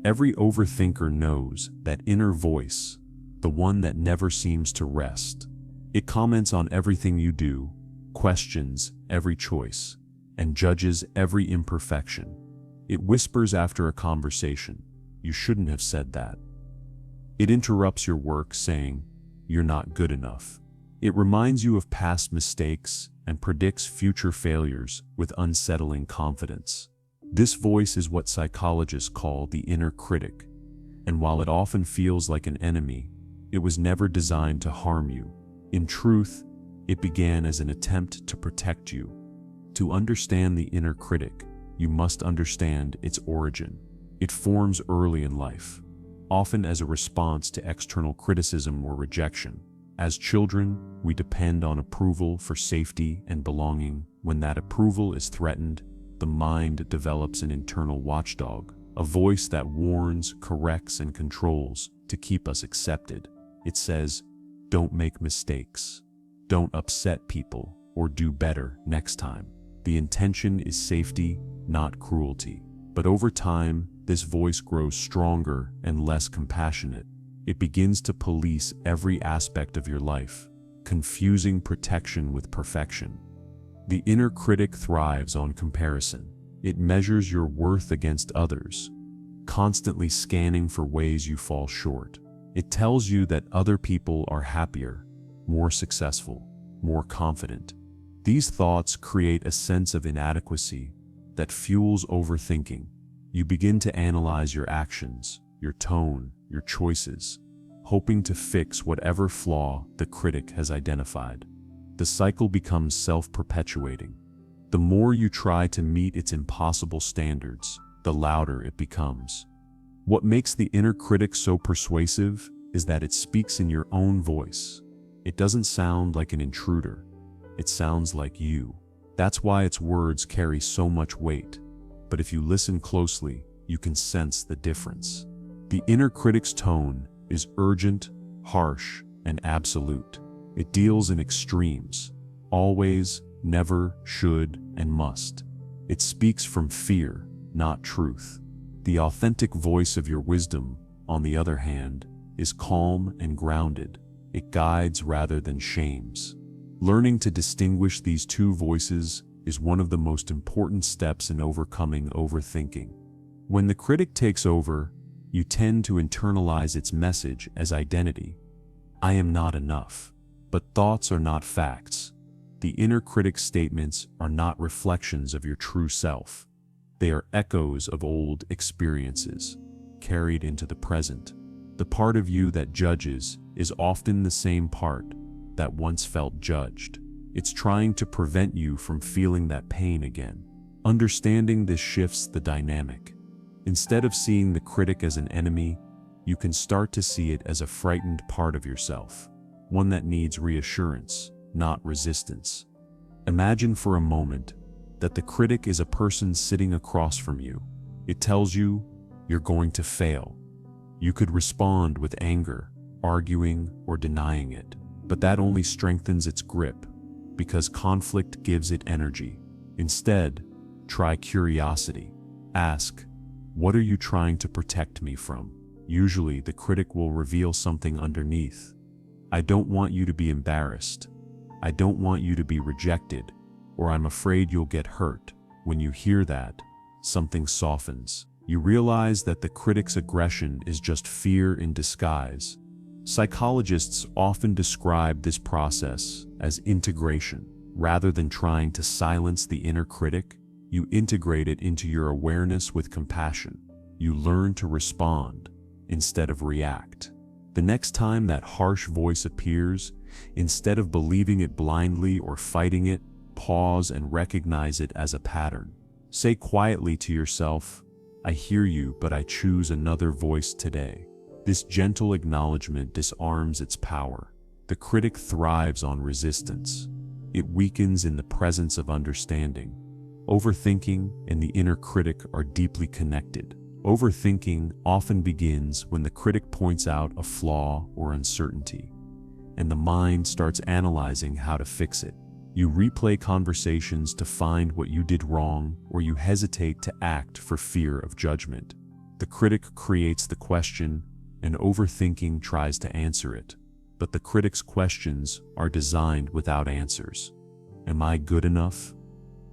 [SPEAKER 1] Every overthinker knows that inner voice, the one that never seems to rest. It comments on everything you do, questions every choice, and judges every imperfection. It whispers after a conversation, "You shouldn't have said that." It interrupts your work saying, "You're not good enough." It reminds you of past mistakes and predicts future failures with unsettling confidence. This voice is what psychologists call the inner critic, and while it often feels like an enemy, it was never designed to harm you. In truth, it began as an attempt to protect you. To understand the inner critic, you must understand its origin. It forms early in life, often as a response to external criticism or rejection. As children, we depend on approval for safety and belonging. When that approval is threatened, the mind develops an internal watchdog, a voice that warns, corrects, and controls to keep us accepted. It says, "Don't make mistakes. Don't upset people, or do better next time." The intention is safety, not cruelty. But over time, this voice grows stronger and less compassionate. It begins to police every aspect of your life, confusing protection with perfection. The inner critic thrives on comparison. It measures your worth against others, constantly scanning for ways you fall short. It tells you that other people are happier, more successful, more confident. These thoughts create a sense of inadequacy that fuels overthinking. You begin to analyze your actions, your tone, your choices, hoping to fix whatever flaw the critic has identified. The cycle becomes self-perpetuating. The more you try to meet its impossible standards, the louder it becomes. What makes the inner critic so persuasive is that it speaks in your own voice. It doesn't sound like an intruder. It sounds like you. That's why its words carry so much weight. But if you listen closely, you can sense the difference. The inner critic's tone is urgent, harsh, and absolute. It deals in extremes: always, never, should, and must. It speaks from fear, not truth. The authentic voice of your wisdom, on the other hand, is calm and grounded. It guides rather than shames. Learning to distinguish these two voices is one of the most important steps in overcoming overthinking. When the critic takes over, you tend to internalize its message as identity. I am not enough. But thoughts are not facts. The inner critic's statements are not reflections of your true self. They are echoes of old experiences, carried into the present. The part of you that judges is often the same part that once felt judged. It's trying to prevent you from feeling that pain again. Understanding this shifts the dynamic. Instead of seeing the critic as an enemy, you can start to see it as a frightened part of yourself, one that needs reassurance, not resistance. Imagine for a moment that the critic is a person sitting across from you. It tells you you're going to fail. You could respond with anger, arguing, or denying it, but that only strengthens its grip, because conflict gives it energy. Instead, try curiosity. Ask, what are you trying to protect me from? Usually, the critic will reveal something underneath. I don't want you to be embarrassed. I don't want you to be rejected, or I'm afraid you'll get hurt. When you hear that, something softens. You realize that the critic's aggression is just fear in disguise. Psychologists often describe this process as integration. Rather than trying to silence the inner critic, you integrate it into your awareness with compassion. You learn to respond instead of react. The next time that harsh voice appears, instead of believing it blindly or fighting it, pause and recognize it as a pattern. Say quietly to yourself, I hear you, but I choose another voice today. This gentle acknowledgement disarms its power. The critic thrives on resistance. It weakens in the presence of understanding. Overthinking and the inner critic are deeply connected. Overthinking often begins when the critic points out a flaw or uncertainty, and the mind starts analyzing how to fix it. You replay conversations to find what you did wrong, or you hesitate to act for fear of judgment. The critic creates the question, and overthinking tries to answer it. But the critic's questions are designed without answers. Am I good enough?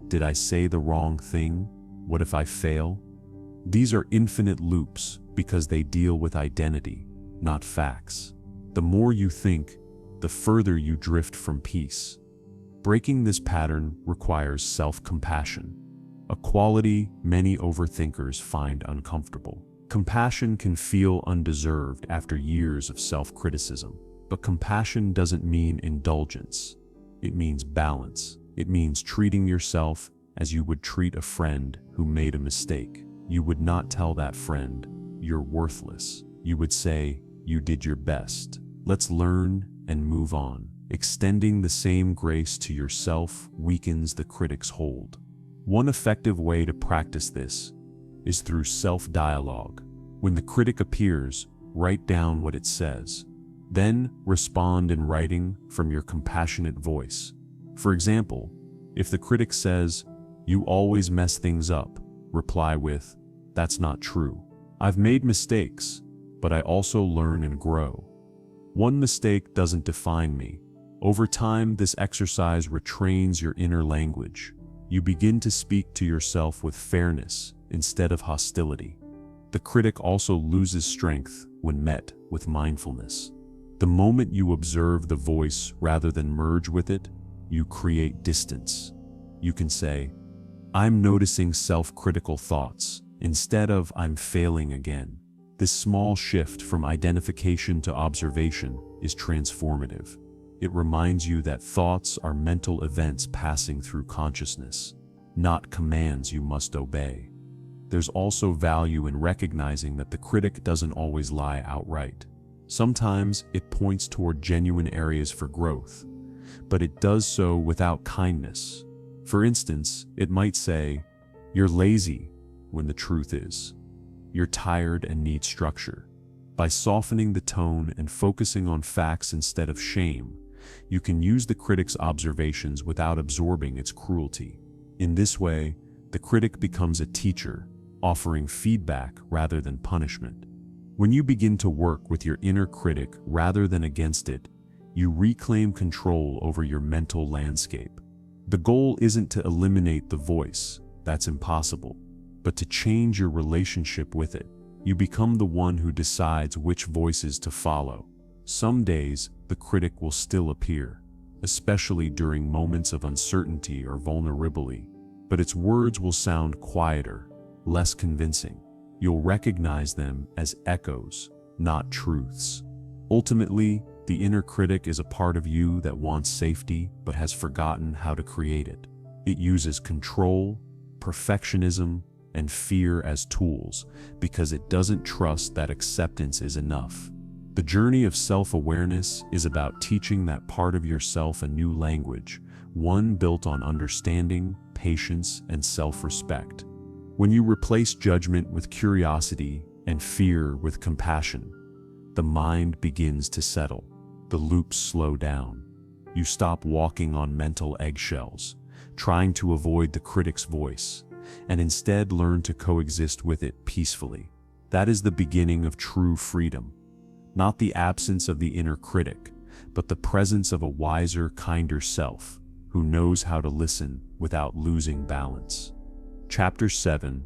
[SPEAKER 1] Did I say the wrong thing? What if I fail? These are infinite loops because they deal with identity, not facts. The more you think, the further you drift from peace. Breaking this pattern requires self-compassion, a quality many overthinkers find uncomfortable. Compassion can feel undeserved after years of self-criticism, but compassion doesn't mean indulgence. It means balance. It means treating yourself as you would treat a friend who made a mistake. You would not tell that friend, you're worthless. You would say, you did your best. Let's learn and move on. Extending the same grace to yourself weakens the critic's hold. One effective way to practice this is through self-dialogue. When the critic appears, write down what it says. Then respond in writing from your compassionate voice. For example, if the critic says, you always mess things up, reply with, that's not true. I've made mistakes, but I also learn and grow. One mistake doesn't define me. Over time, this exercise retrains your inner language. You begin to speak to yourself with fairness instead of hostility. The critic also loses strength when met with mindfulness. The moment you observe the voice rather than merge with it, you create distance. You can say, I'm noticing self-critical thoughts, instead of I'm failing again. This small shift from identification to observation is transformative. It reminds you that thoughts are mental events passing through consciousness, not commands you must obey. There's also value in recognizing that the critic doesn't always lie outright. Sometimes it points toward genuine areas for growth, but it does so without kindness. For instance, it might say, you're lazy, when the truth is, you're tired and need structure. By softening the tone and focusing on facts instead of shame, you can use the critic's observations without absorbing its cruelty. In this way, the critic becomes a teacher, offering feedback rather than punishment. When you begin to work with your inner critic rather than against it, you reclaim control over your mental landscape. The goal isn't to eliminate the voice, that's impossible, but to change your relationship with it. You become the one who decides which voices to follow. Some days, the critic will still appear, especially during moments of uncertainty or vulnerability, but its words will sound quieter, less convincing. You'll recognize them as echoes, not truths. Ultimately, the inner critic is a part of you that wants safety but has forgotten how to create it. It uses control, perfectionism, and fear as tools because it doesn't trust that acceptance is enough. The journey of self-awareness is about teaching that part of yourself a new language, one built on understanding, patience, and self-respect. When you replace judgment with curiosity and fear with compassion, the mind begins to settle. The loops slow down. You stop walking on mental eggshells, trying to avoid the critic's voice, and instead learn to coexist with it peacefully. That is the beginning of true freedom. Not the absence of the inner critic, but the presence of a wiser, kinder self who knows how to listen without losing balance. Chapter 7.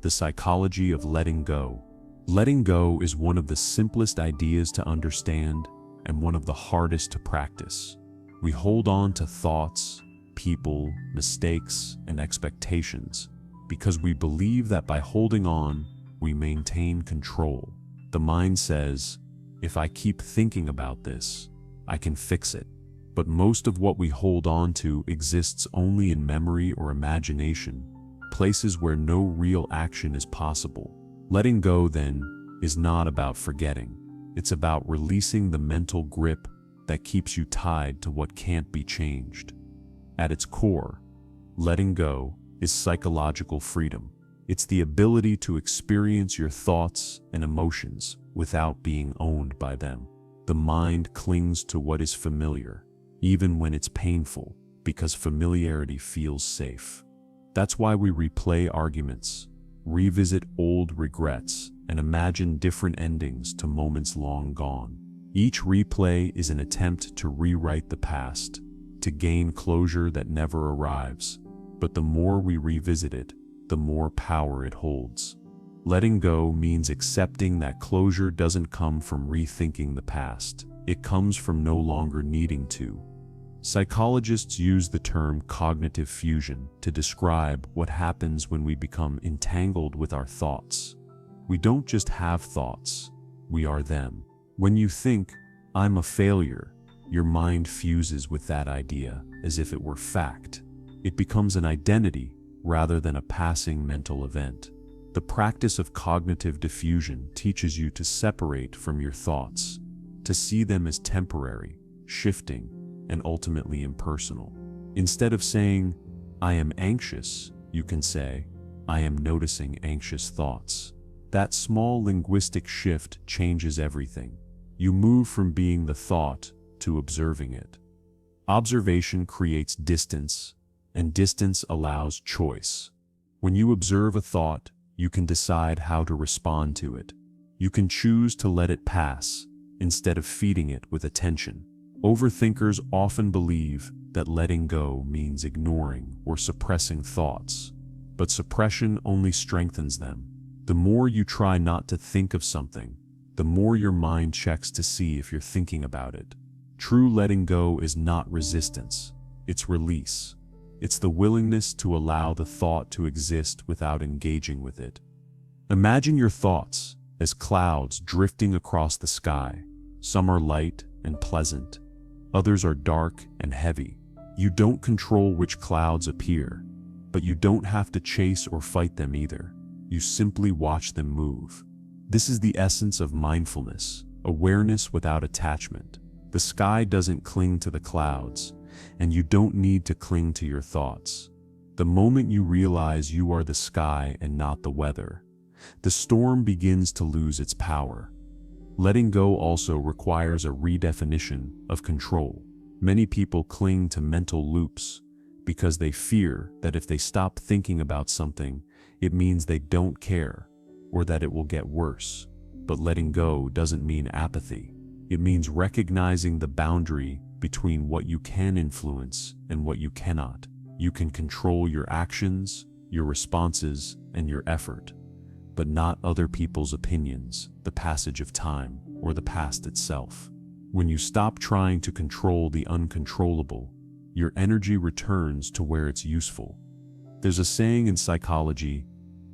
[SPEAKER 1] The Psychology of Letting Go. Letting go is one of the simplest ideas to understand and one of the hardest to practice. We hold on to thoughts, people, mistakes, and expectations because we believe that by holding on, we maintain control. The mind says, if I keep thinking about this, I can fix it. But most of what we hold on to exists only in memory or imagination, places where no real action is possible. Letting go, then, is not about forgetting. It's about releasing the mental grip that keeps you tied to what can't be changed. At its core, letting go is psychological freedom. It's the ability to experience your thoughts and emotions without being owned by them. The mind clings to what is familiar, even when it's painful, because familiarity feels safe. That's why we replay arguments, revisit old regrets, and imagine different endings to moments long gone. Each replay is an attempt to rewrite the past, to gain closure that never arrives. But the more we revisit it, the more power it holds. Letting go means accepting that closure doesn't come from rethinking the past. It comes from no longer needing to. Psychologists use the term cognitive fusion to describe what happens when we become entangled with our thoughts. We don't just have thoughts, we are them. When you think, I'm a failure, your mind fuses with that idea as if it were fact. It becomes an identity rather than a passing mental event. The practice of cognitive diffusion teaches you to separate from your thoughts, to see them as temporary, shifting, and ultimately impersonal. Instead of saying, I am anxious, you can say, I am noticing anxious thoughts. That small linguistic shift changes everything. You move from being the thought to observing it. Observation creates distance, and distance allows choice. When you observe a thought, you can decide how to respond to it. You can choose to let it pass, instead of feeding it with attention. Overthinkers often believe that letting go means ignoring or suppressing thoughts, but suppression only strengthens them. The more you try not to think of something, the more your mind checks to see if you're thinking about it. True letting go is not resistance, it's release. It's the willingness to allow the thought to exist without engaging with it. Imagine your thoughts as clouds drifting across the sky. Some are light and pleasant, others are dark and heavy. You don't control which clouds appear, but you don't have to chase or fight them either. You simply watch them move. This is the essence of mindfulness, awareness without attachment. The sky doesn't cling to the clouds, and you don't need to cling to your thoughts. The moment you realize you are the sky and not the weather, the storm begins to lose its power. Letting go also requires a redefinition of control. Many people cling to mental loops because they fear that if they stop thinking about something, it means they don't care, or that it will get worse. But letting go doesn't mean apathy. It means recognizing the boundary between what you can influence and what you cannot. You can control your actions, your responses, and your effort, but not other people's opinions, the passage of time, or the past itself. When you stop trying to control the uncontrollable, your energy returns to where it's useful. There's a saying in psychology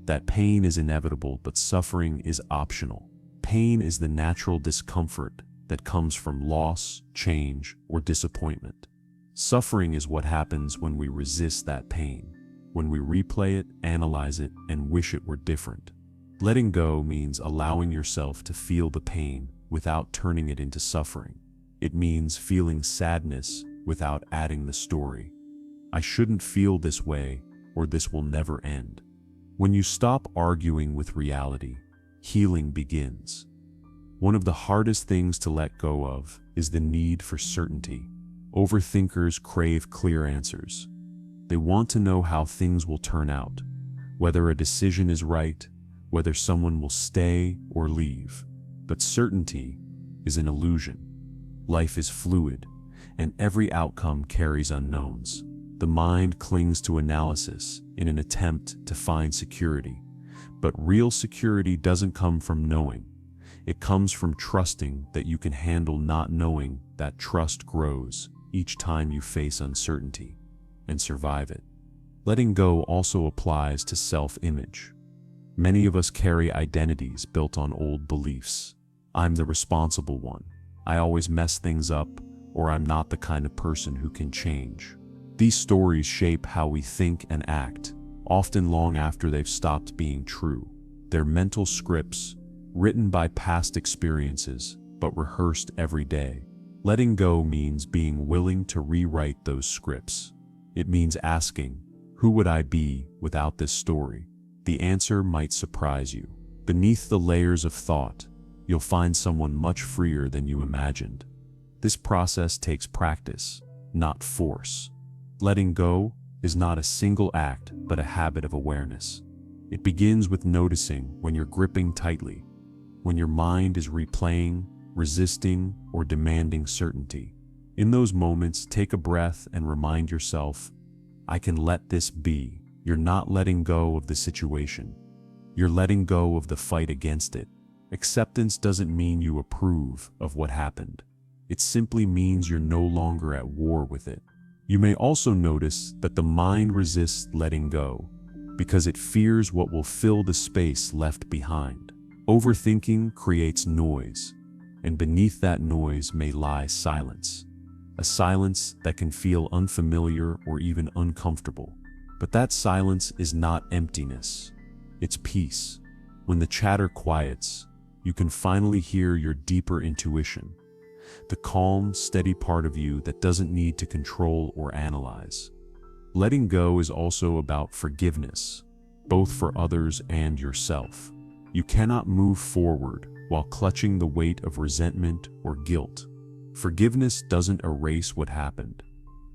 [SPEAKER 1] that pain is inevitable, but suffering is optional. Pain is the natural discomfort that comes from loss, change, or disappointment. Suffering is what happens when we resist that pain, when we replay it, analyze it, and wish it were different. Letting go means allowing yourself to feel the pain without turning it into suffering. It means feeling sadness without adding the story, I shouldn't feel this way, or this will never end. When you stop arguing with reality, healing begins. One of the hardest things to let go of is the need for certainty. Overthinkers crave clear answers. They want to know how things will turn out, whether a decision is right, whether someone will stay or leave. But certainty is an illusion. Life is fluid, and every outcome carries unknowns. The mind clings to analysis in an attempt to find security. But real security doesn't come from knowing. It comes from trusting that you can handle not knowing. That trust grows each time you face uncertainty and survive it. Letting go also applies to self-image. Many of us carry identities built on old beliefs. I'm the responsible one. I always mess things up, or I'm not the kind of person who can change. These stories shape how we think and act, often long after they've stopped being true. They're mental scripts, written by past experiences, but rehearsed every day. Letting go means being willing to rewrite those scripts. It means asking, who would I be without this story? The answer might surprise you. Beneath the layers of thought, you'll find someone much freer than you imagined. This process takes practice, not force. Letting go is not a single act, but a habit of awareness. It begins with noticing when you're gripping tightly, when your mind is replaying, resisting, or demanding certainty. In those moments, take a breath and remind yourself, I can let this be. You're not letting go of the situation. You're letting go of the fight against it. Acceptance doesn't mean you approve of what happened. It simply means you're no longer at war with it. You may also notice that the mind resists letting go because it fears what will fill the space left behind. Overthinking creates noise, and beneath that noise may lie silence. A silence that can feel unfamiliar or even uncomfortable. But that silence is not emptiness. It's peace. When the chatter quiets, you can finally hear your deeper intuition. The calm, steady part of you that doesn't need to control or analyze. Letting go is also about forgiveness, both for others and yourself. You cannot move forward while clutching the weight of resentment or guilt. Forgiveness doesn't erase what happened.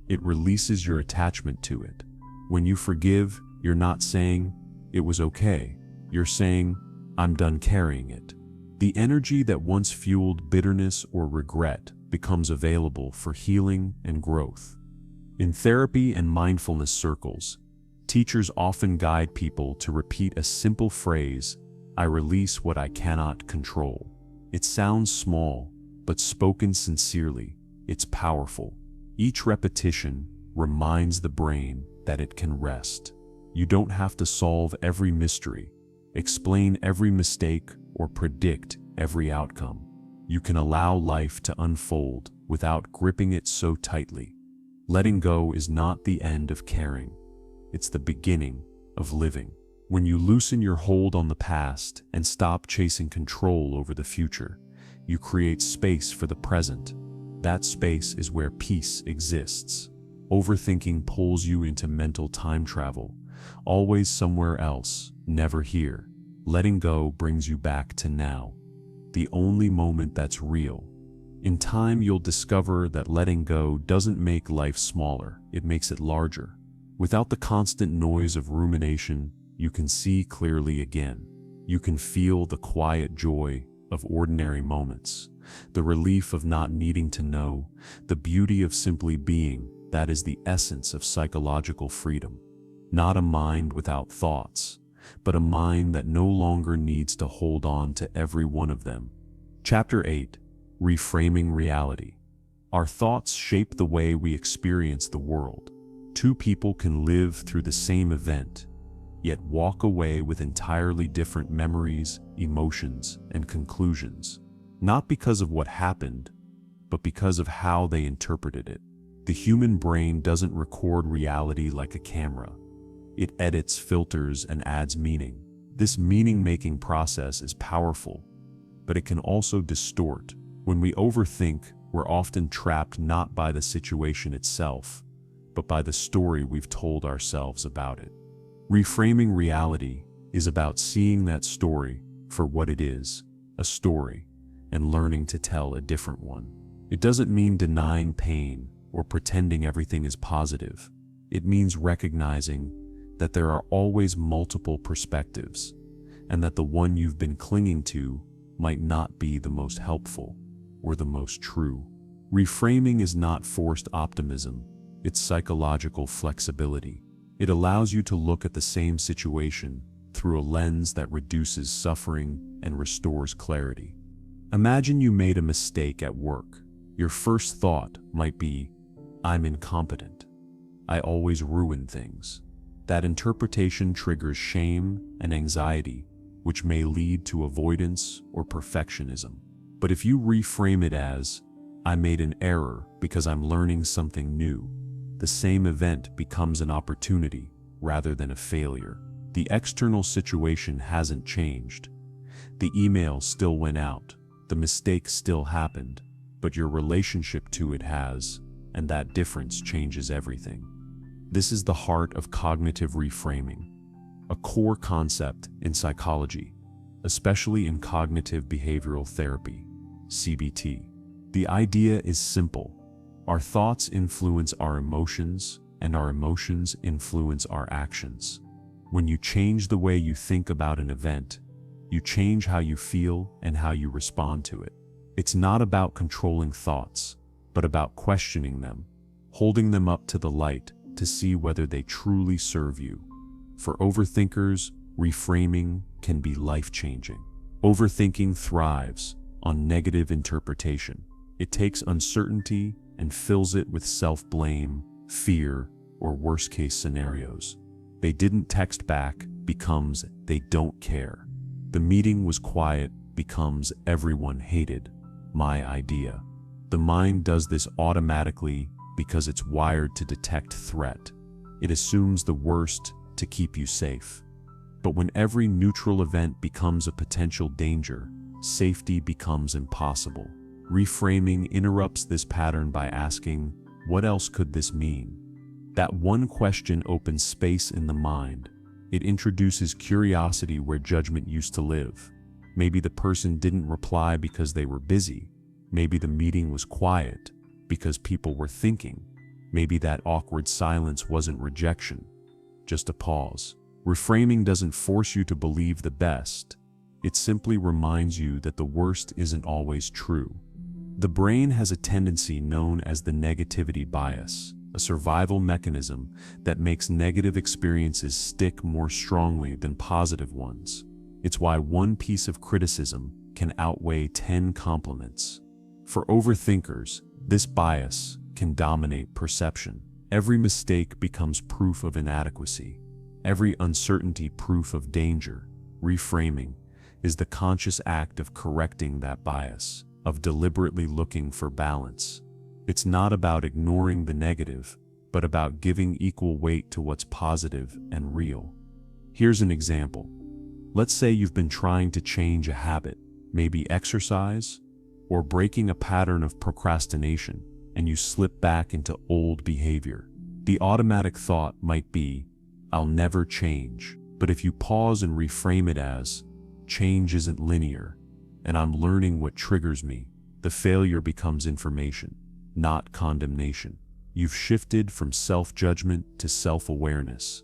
[SPEAKER 1] It releases your attachment to it. When you forgive, you're not saying, it was okay. You're saying, I'm done carrying it. The energy that once fueled bitterness or regret becomes available for healing and growth. In therapy and mindfulness circles, teachers often guide people to repeat a simple phrase, I release what I cannot control. It sounds small, but spoken sincerely, it's powerful. Each repetition reminds the brain that it can rest. You don't have to solve every mystery, explain every mistake, or predict every outcome. You can allow life to unfold without gripping it so tightly. Letting go is not the end of caring. It's the beginning of living. When you loosen your hold on the past and stop chasing control over the future, you create space for the present. That space is where peace exists. Overthinking pulls you into mental time travel, always somewhere else, never here. Letting go brings you back to now, the only moment that's real. In time, you'll discover that letting go doesn't make life smaller, it makes it larger. Without the constant noise of rumination, you can see clearly again. You can feel the quiet joy of ordinary moments, the relief of not needing to know, the beauty of simply being. That is the essence of psychological freedom. Not a mind without thoughts, but a mind that no longer needs to hold on to every one of them. Chapter 8. Reframing Reality. Our thoughts shape the way we experience the world. Two people can live through the same event, yet walk away with entirely different memories, emotions, and conclusions. Not because of what happened, but because of how they interpreted it. The human brain doesn't record reality like a camera. It edits, filters, and adds meaning. This meaning-making process is powerful, but it can also distort. When we overthink, we're often trapped not by the situation itself, but by the story we've told ourselves about it. Reframing reality is about seeing that story for what it is, a story, and learning to tell a different one. It doesn't mean denying pain or pretending everything is positive. It means recognizing that there are always multiple perspectives, and that the one you've been clinging to might not be the most helpful or the most true. Reframing is not forced optimism, it's psychological flexibility. It allows you to look at the same situation through a lens that reduces suffering and restores clarity. Imagine you made a mistake at work. Your first thought might be, "I'm incompetent. I always ruin things." That interpretation triggers shame and anxiety, which may lead to avoidance or perfectionism. But if you reframe it as, "I made an error because I'm learning something new," the same event becomes an opportunity rather than a failure. The external situation hasn't changed. The email still went out, the mistake still happened, but your relationship to it has, and that difference changes everything. This is the heart of cognitive reframing, a core concept in psychology, especially in cognitive behavioral therapy, CBT. The idea is simple. Our thoughts influence our emotions, and our emotions influence our actions. When you change the way you think about an event, you change how you feel and how you respond to it. It's not about controlling thoughts, but about questioning them, holding them up to the light to see whether they truly serve you. For overthinkers, reframing can be life-changing. Overthinking thrives on negative interpretation. It takes uncertainty and fills it with self-blame, fear, or worst-case scenarios. "They didn't text back" becomes "they don't care." "The meeting was quiet" becomes "everyone hated my idea." The mind does this automatically because it's wired to detect threat. It assumes the worst to keep you safe. But when every neutral event becomes a potential danger, safety becomes impossible. Reframing interrupts this pattern by asking, "What else could this mean?" That one question opens space in the mind. It introduces curiosity where judgment used to live. Maybe the person didn't reply because they were busy. Maybe the meeting was quiet because people were thinking. Maybe that awkward silence wasn't rejection, just a pause. Reframing doesn't force you to believe the best. It simply reminds you that the worst isn't always true. The brain has a tendency known as the negativity bias, a survival mechanism that makes negative experiences stick more strongly than positive ones. It's why one piece of criticism can outweigh 10 compliments. For overthinkers, this bias can dominate perception. Every mistake becomes proof of inadequacy. Every uncertainty proof of danger. Reframing is the conscious act of correcting that bias, of deliberately looking for balance. It's not about ignoring the negative, but about giving equal weight to what's positive and real. Here's an example. Let's say you've been trying to change a habit, maybe exercise, or breaking a pattern of procrastination, and you slip back into old behavior. The automatic thought might be, "I'll never change." But if you pause and reframe it as, "Change isn't linear, and I'm learning what triggers me," the failure becomes information, not condemnation. You've shifted from self-judgment to self-awareness.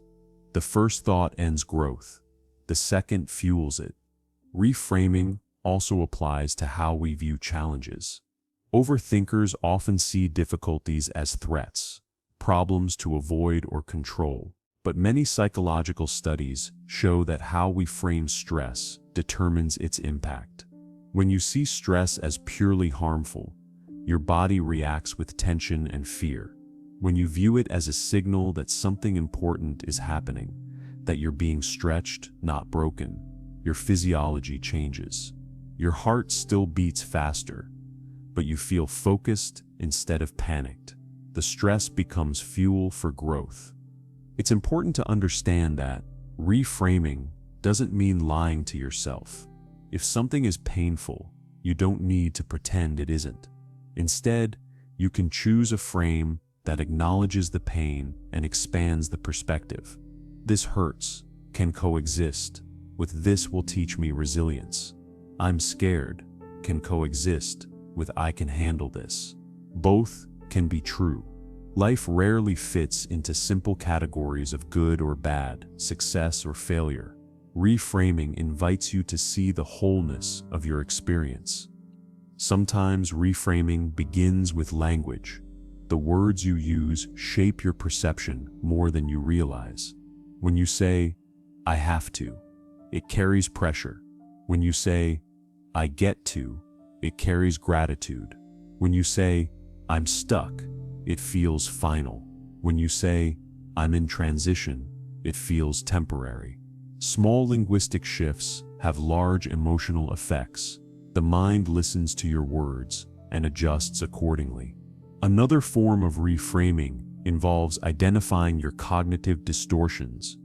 [SPEAKER 1] The first thought ends growth. The second fuels it. Reframing also applies to how we view challenges. Overthinkers often see difficulties as threats, problems to avoid or control. But many psychological studies show that how we frame stress determines its impact. When you see stress as purely harmful, your body reacts with tension and fear. When you view it as a signal that something important is happening, that you're being stretched, not broken, your physiology changes. Your heart still beats faster, but you feel focused instead of panicked. The stress becomes fuel for growth. It's important to understand that reframing doesn't mean lying to yourself. If something is painful, you don't need to pretend it isn't. Instead, you can choose a frame that acknowledges the pain and expands the perspective. "This hurts" can coexist with "this will teach me resilience." "I'm scared" can coexist with "I can handle this." Both can be true. Life rarely fits into simple categories of good or bad, success or failure. Reframing invites you to see the wholeness of your experience. Sometimes reframing begins with language. The words you use shape your perception more than you realize. When you say, "I have to," it carries pressure. When you say, "I get to," it carries gratitude. When you say, "I'm stuck," it feels final. When you say, "I'm in transition," it feels temporary. Small linguistic shifts have large emotional effects. The mind listens to your words and adjusts accordingly. Another form of reframing involves identifying your cognitive distortions,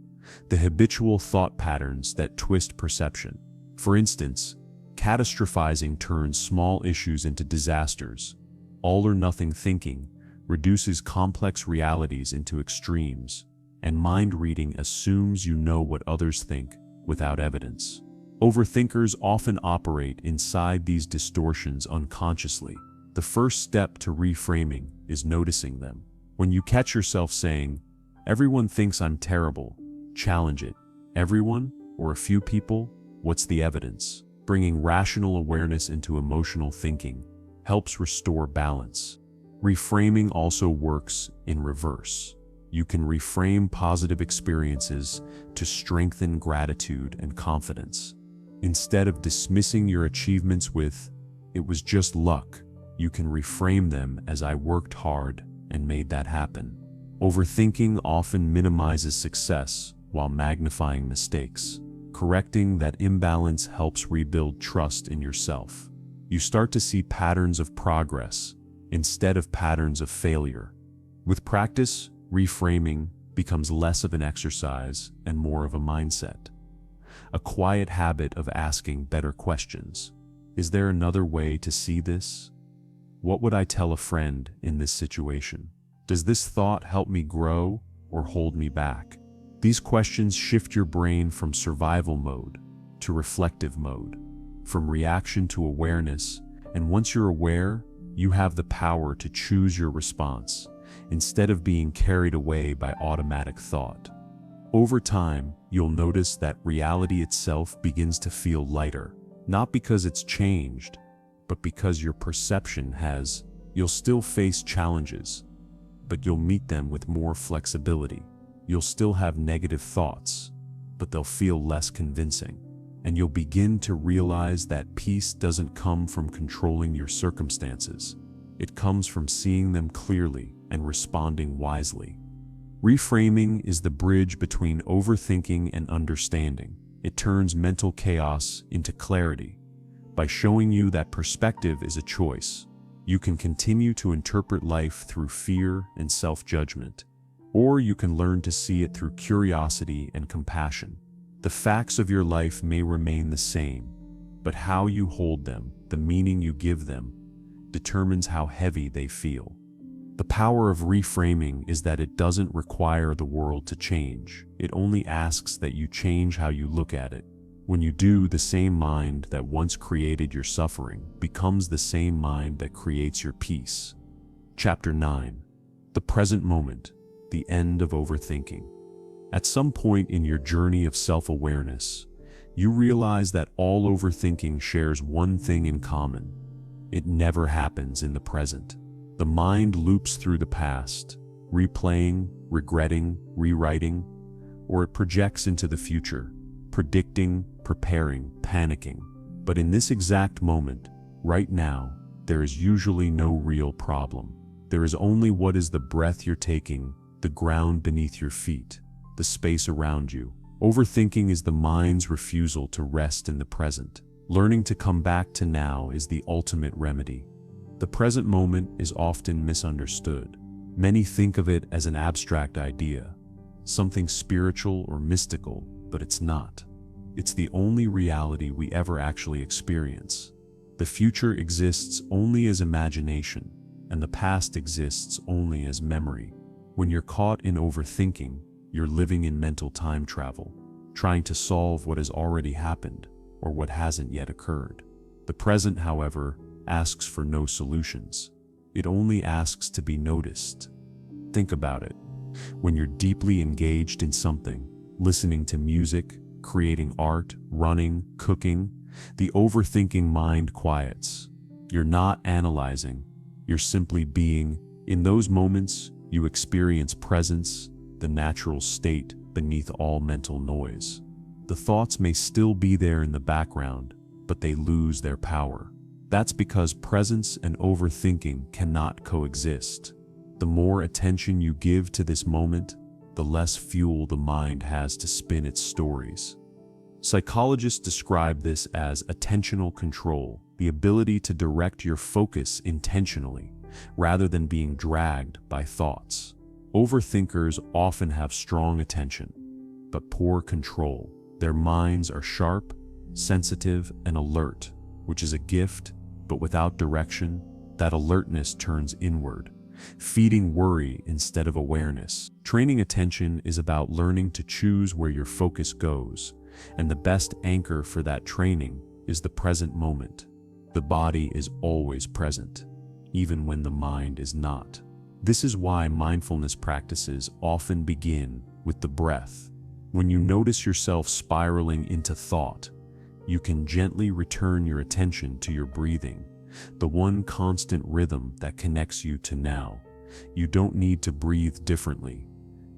[SPEAKER 1] the habitual thought patterns that twist perception. For instance, catastrophizing turns small issues into disasters. All-or-nothing thinking reduces complex realities into extremes, and mind reading assumes you know what others think without evidence. Overthinkers often operate inside these distortions unconsciously. The first step to reframing is noticing them. When you catch yourself saying, "Everyone thinks I'm terrible," challenge it. Everyone, or a few people? What's the evidence? Bringing rational awareness into emotional thinking helps restore balance. Reframing also works in reverse. You can reframe positive experiences to strengthen gratitude and confidence. Instead of dismissing your achievements with, "It was just luck," you can reframe them as, "I worked hard and made that happen." Overthinking often minimizes success while magnifying mistakes. Correcting that imbalance helps rebuild trust in yourself. You start to see patterns of progress instead of patterns of failure. With practice, reframing becomes less of an exercise and more of a mindset. A quiet habit of asking better questions. Is there another way to see this? What would I tell a friend in this situation? Does this thought help me grow or hold me back? These questions shift your brain from survival mode to reflective mode, from reaction to awareness, and once you're aware, you have the power to choose your response instead of being carried away by automatic thought. Over time, you'll notice that reality itself begins to feel lighter, not because it's changed, but because your perception has. You'll still face challenges, but you'll meet them with more flexibility. You'll still have negative thoughts, but they'll feel less convincing. And you'll begin to realize that peace doesn't come from controlling your circumstances. It comes from seeing them clearly and responding wisely. Reframing is the bridge between overthinking and understanding. It turns mental chaos into clarity. By showing you that perspective is a choice, you can continue to interpret life through fear and self-judgment, or you can learn to see it through curiosity and compassion. The facts of your life may remain the same, but how you hold them, the meaning you give them, determines how heavy they feel. The power of reframing is that it doesn't require the world to change. It only asks that you change how you look at it. When you do, the same mind that once created your suffering becomes the same mind that creates your peace. Chapter 9. The present moment, the end of overthinking. At some point in your journey of self-awareness, you realize that all overthinking shares one thing in common. It never happens in the present. The mind loops through the past, replaying, regretting, rewriting, or it projects into the future, predicting, preparing, panicking. But in this exact moment, right now, there is usually no real problem. There is only what is the breath you're taking, the ground beneath your feet, the space around you. Overthinking is the mind's refusal to rest in the present. Learning to come back to now is the ultimate remedy. The present moment is often misunderstood. Many think of it as an abstract idea, something spiritual or mystical, but it's not. It's the only reality we ever actually experience. The future exists only as imagination, and the past exists only as memory. When you're caught in overthinking, you're living in mental time travel, trying to solve what has already happened or what hasn't yet occurred. The present, however, asks for no solutions. It only asks to be noticed. Think about it. When you're deeply engaged in something, listening to music, creating art, running, cooking, the overthinking mind quiets. You're not analyzing, you're simply being. In those moments, you experience presence, the natural state beneath all mental noise. The thoughts may still be there in the background, but they lose their power. That's because presence and overthinking cannot coexist. The more attention you give to this moment, the less fuel the mind has to spin its stories. Psychologists describe this as attentional control, the ability to direct your focus intentionally, rather than being dragged by thoughts. Overthinkers often have strong attention, but poor control. Their minds are sharp, sensitive, and alert, which is a gift, but without direction, that alertness turns inward, feeding worry instead of awareness. Training attention is about learning to choose where your focus goes, and the best anchor for that training is the present moment. The body is always present, even when the mind is not. This is why mindfulness practices often begin with the breath. When you notice yourself spiraling into thought, you can gently return your attention to your breathing, the one constant rhythm that connects you to now. You don't need to breathe differently.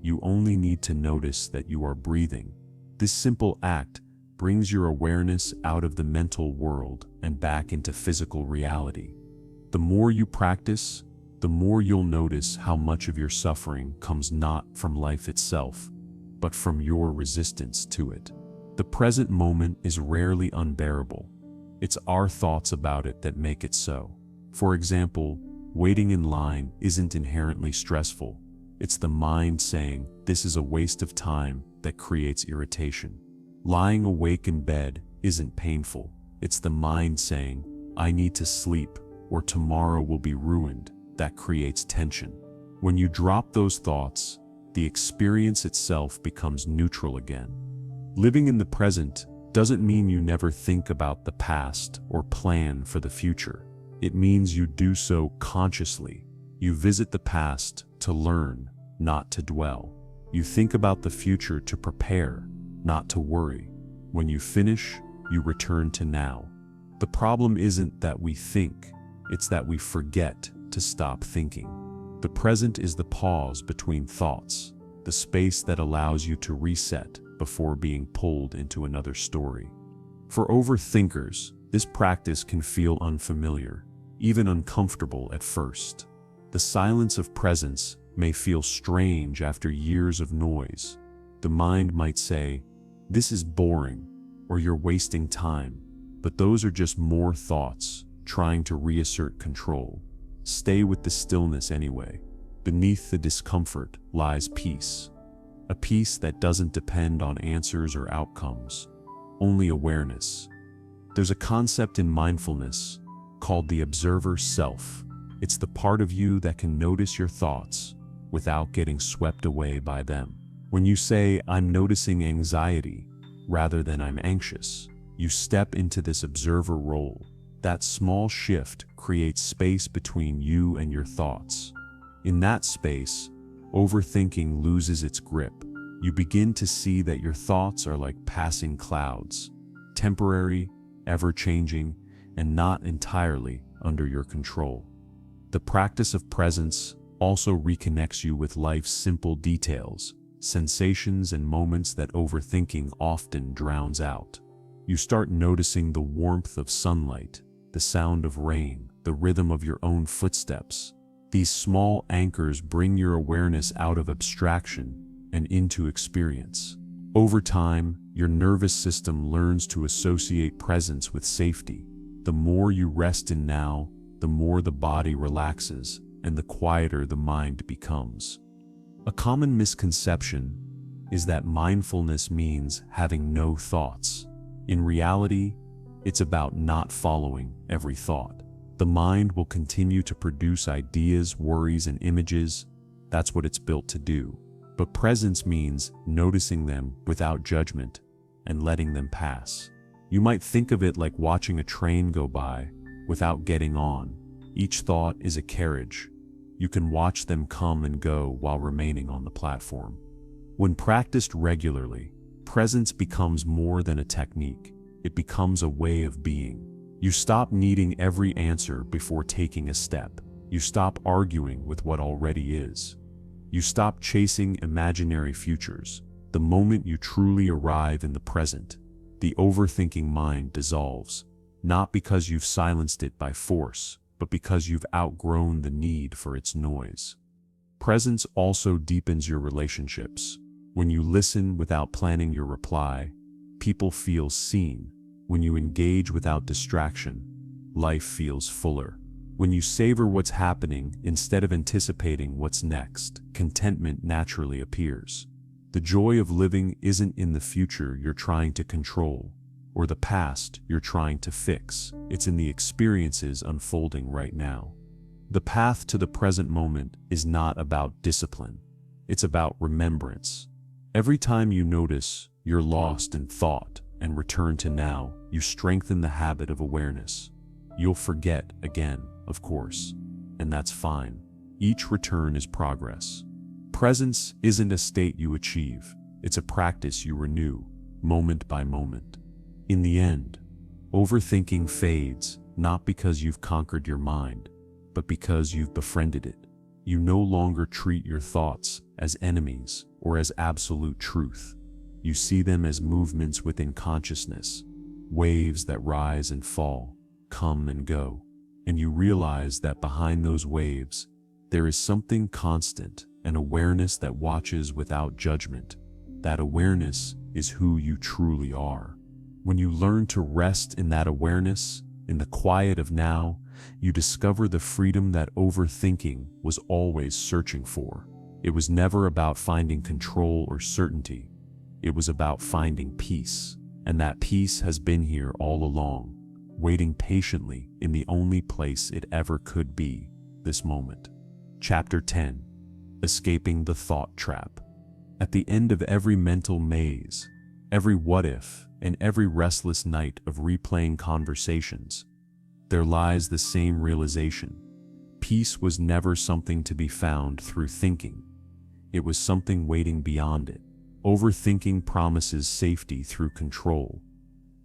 [SPEAKER 1] You only need to notice that you are breathing. This simple act brings your awareness out of the mental world and back into physical reality. The more you practice, the more you'll notice how much of your suffering comes not from life itself, but from your resistance to it. The present moment is rarely unbearable. It's our thoughts about it that make it so. For example, waiting in line isn't inherently stressful. It's the mind saying, "This is a waste of time," that creates irritation. Lying awake in bed isn't painful. It's the mind saying, "I need to sleep, or tomorrow will be ruined," that creates tension. When you drop those thoughts, the experience itself becomes neutral again. Living in the present doesn't mean you never think about the past or plan for the future. It means you do so consciously. You visit the past to learn, not to dwell. You think about the future to prepare, not to worry. When you finish, you return to now. The problem isn't that we think, it's that we forget to stop thinking. The present is the pause between thoughts, the space that allows you to reset before being pulled into another story. For overthinkers, this practice can feel unfamiliar, even uncomfortable at first. The silence of presence may feel strange after years of noise. The mind might say, "This is boring," or "You're wasting time." But those are just more thoughts trying to reassert control. Stay with the stillness anyway. Beneath the discomfort lies peace. A peace that doesn't depend on answers or outcomes, only awareness. There's a concept in mindfulness called the observer self. It's the part of you that can notice your thoughts without getting swept away by them. When you say, "I'm noticing anxiety," rather than "I'm anxious," you step into this observer role. That small shift creates space between you and your thoughts. In that space, overthinking loses its grip. You begin to see that your thoughts are like passing clouds, temporary, ever-changing, and not entirely under your control. The practice of presence also reconnects you with life's simple details, sensations and moments that overthinking often drowns out. You start noticing the warmth of sunlight, the sound of rain, the rhythm of your own footsteps. These small anchors bring your awareness out of abstraction and into experience. Over time, your nervous system learns to associate presence with safety. The more you rest in now, the more the body relaxes and the quieter the mind becomes. A common misconception is that mindfulness means having no thoughts. In reality, it's about not following every thought. The mind will continue to produce ideas, worries, and images. That's what it's built to do. But presence means noticing them without judgment and letting them pass. You might think of it like watching a train go by without getting on. Each thought is a carriage. You can watch them come and go while remaining on the platform. When practiced regularly, Presence becomes more than a technique. It becomes a way of being. You stop needing every answer before taking a step. You stop arguing with what already is. You stop chasing imaginary futures. The moment you truly arrive in the present, the overthinking mind dissolves, not because you've silenced it by force, but because you've outgrown the need for its noise. Presence also deepens your relationships. When you listen without planning your reply, people feel seen. When you engage without distraction, life feels fuller. When you savor what's happening instead of anticipating what's next, contentment naturally appears. The joy of living isn't in the future you're trying to control, or the past you're trying to fix. It's in the experiences unfolding right now. The path to the present moment is not about discipline. It's about remembrance. Every time you notice you're lost in thought and return to now, you strengthen the habit of awareness. You'll forget again, of course, and that's fine. Each return is progress. Presence isn't a state you achieve. It's a practice you renew, moment by moment. In the end, overthinking fades, not because you've conquered your mind, but because you've befriended it. You no longer treat your thoughts as enemies or as absolute truth. You see them as movements within consciousness, waves that rise and fall, come and go. And you realize that behind those waves, there is something constant, an awareness that watches without judgment. That awareness is who you truly are. When you learn to rest in that awareness, in the quiet of now, you discover the freedom that overthinking was always searching for. It was never about finding control or certainty. It was about finding peace. And that peace has been here all along, waiting patiently in the only place it ever could be, this moment. Chapter 10. Escaping the Thought Trap. At the end of every mental maze, every what if, and every restless night of replaying conversations, there lies the same realization. Peace was never something to be found through thinking. It was something waiting beyond it. Overthinking promises safety through control,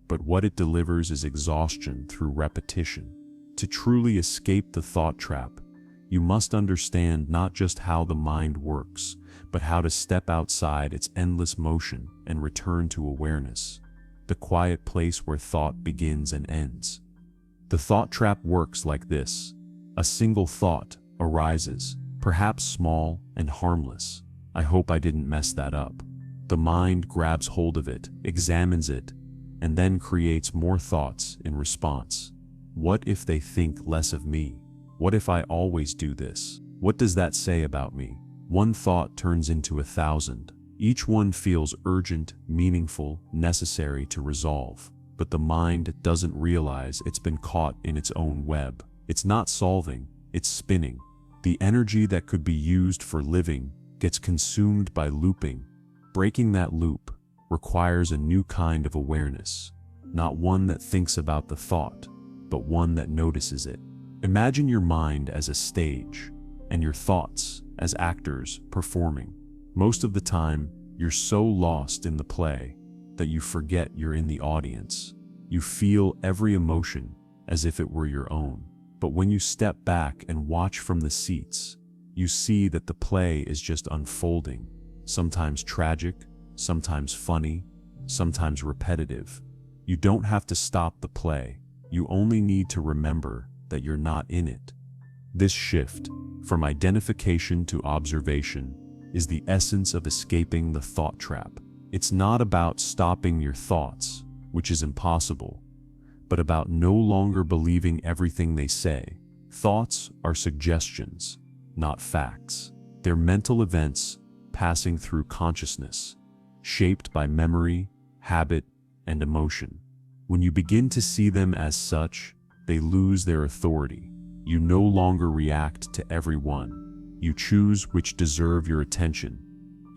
[SPEAKER 1] but what it delivers is exhaustion through repetition. To truly escape the thought trap, you must understand not just how the mind works, but how to step outside its endless motion and return to awareness, the quiet place where thought begins and ends. The thought trap works like this. A single thought arises, perhaps small and harmless. I hope I didn't mess that up. The mind grabs hold of it, examines it, and then creates more thoughts in response. What if they think less of me? What if I always do this? What does that say about me? One thought turns into 1,000. Each one feels urgent, meaningful, necessary to resolve. But the mind doesn't realize it's been caught in its own web. It's not solving, it's spinning. The energy that could be used for living gets consumed by looping. Breaking that loop requires a new kind of awareness, not one that thinks about the thought, but one that notices it. Imagine your mind as a stage, and your thoughts as actors performing. Most of the time, you're so lost in the play that you forget you're in the audience. You feel every emotion as if it were your own. But when you step back and watch from the seats, you see that the play is just unfolding, sometimes tragic, sometimes funny, sometimes repetitive. You don't have to stop the play. You only need to remember that you're not in it. This shift, from identification to observation, is the essence of escaping the thought trap. It's not about stopping your thoughts, which is impossible, but about no longer believing everything they say. Thoughts are suggestions, not facts. They're mental events passing through consciousness, shaped by memory, habit, and emotion. When you begin to see them as such, they lose their authority. You no longer react to every one. You choose which deserve your attention.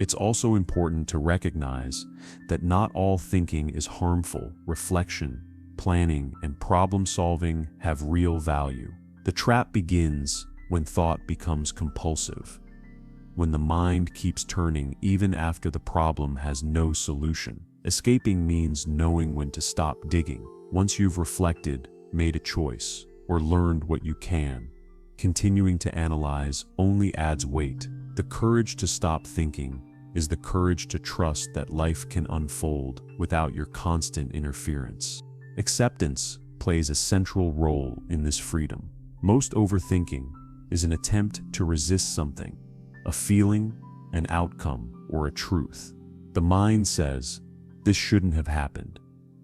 [SPEAKER 1] It's also important to recognize that not all thinking is harmful. Reflection, planning, and problem-solving have real value. The trap begins when thought becomes compulsive, when the mind keeps turning even after the problem has no solution. Escaping means knowing when to stop digging. Once you've reflected, made a choice, or learned what you can, continuing to analyze only adds weight. The courage to stop thinking is the courage to trust that life can unfold without your constant interference. Acceptance plays a central role in this freedom. Most overthinking is an attempt to resist something, a feeling, an outcome, or a truth. The mind says, "This shouldn't have happened,"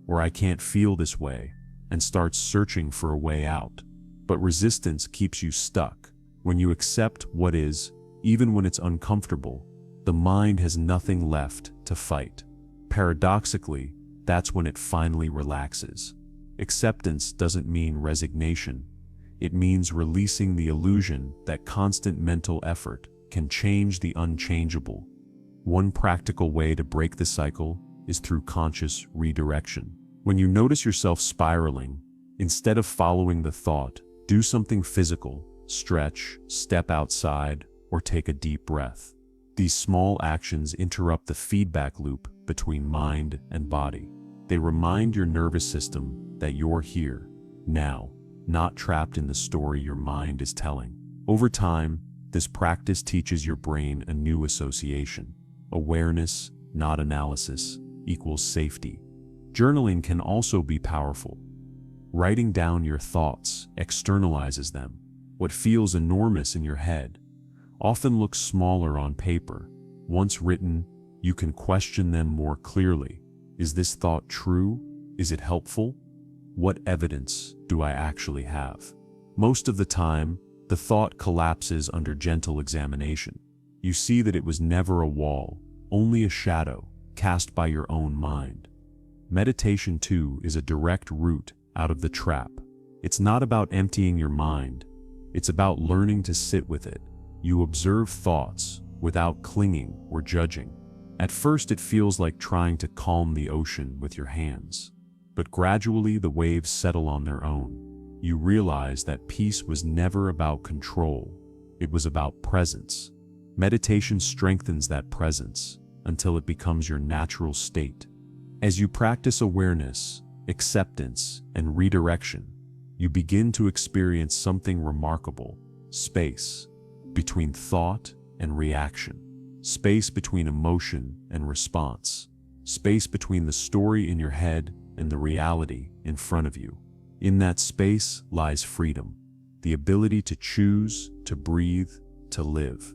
[SPEAKER 1] or "I can't feel this way," and starts searching for a way out. But resistance keeps you stuck. When you accept what is, even when it's uncomfortable, the mind has nothing left to fight. Paradoxically, that's when it finally relaxes. Acceptance doesn't mean resignation. It means releasing the illusion that constant mental effort can change the unchangeable. One practical way to break the cycle is through conscious redirection. When you notice yourself spiraling, instead of following the thought, do something physical, stretch, step outside, or take a deep breath. These small actions interrupt the feedback loop between mind and body. They remind your nervous system that you're here, now, not trapped in the story your mind is telling. Over time, this practice teaches your brain a new association. Awareness, not analysis, equals safety. Journaling can also be powerful. Writing down your thoughts externalizes them. What feels enormous in your head often looks smaller on paper. Once written, you can question them more clearly. Is this thought true? Is it helpful? What evidence do I actually have? Most of the time, the thought collapses under gentle examination. You see that it was never a wall, only a shadow cast by your own mind. Meditation, too, is a direct route out of the trap. It's not about emptying your mind. It's about learning to sit with it. You observe thoughts without clinging or judging. At first, it feels like trying to calm the ocean with your hands. But gradually, the waves settle on their own. You realize that peace was never about control. It was about presence. Meditation strengthens that presence until it becomes your natural state. As you practice awareness, acceptance, and redirection, you begin to experience something remarkable: space between thought and reaction, space between emotion and response, space between the story in your head and the reality in front of you. In that space lies freedom, the ability to choose, to breathe, to live.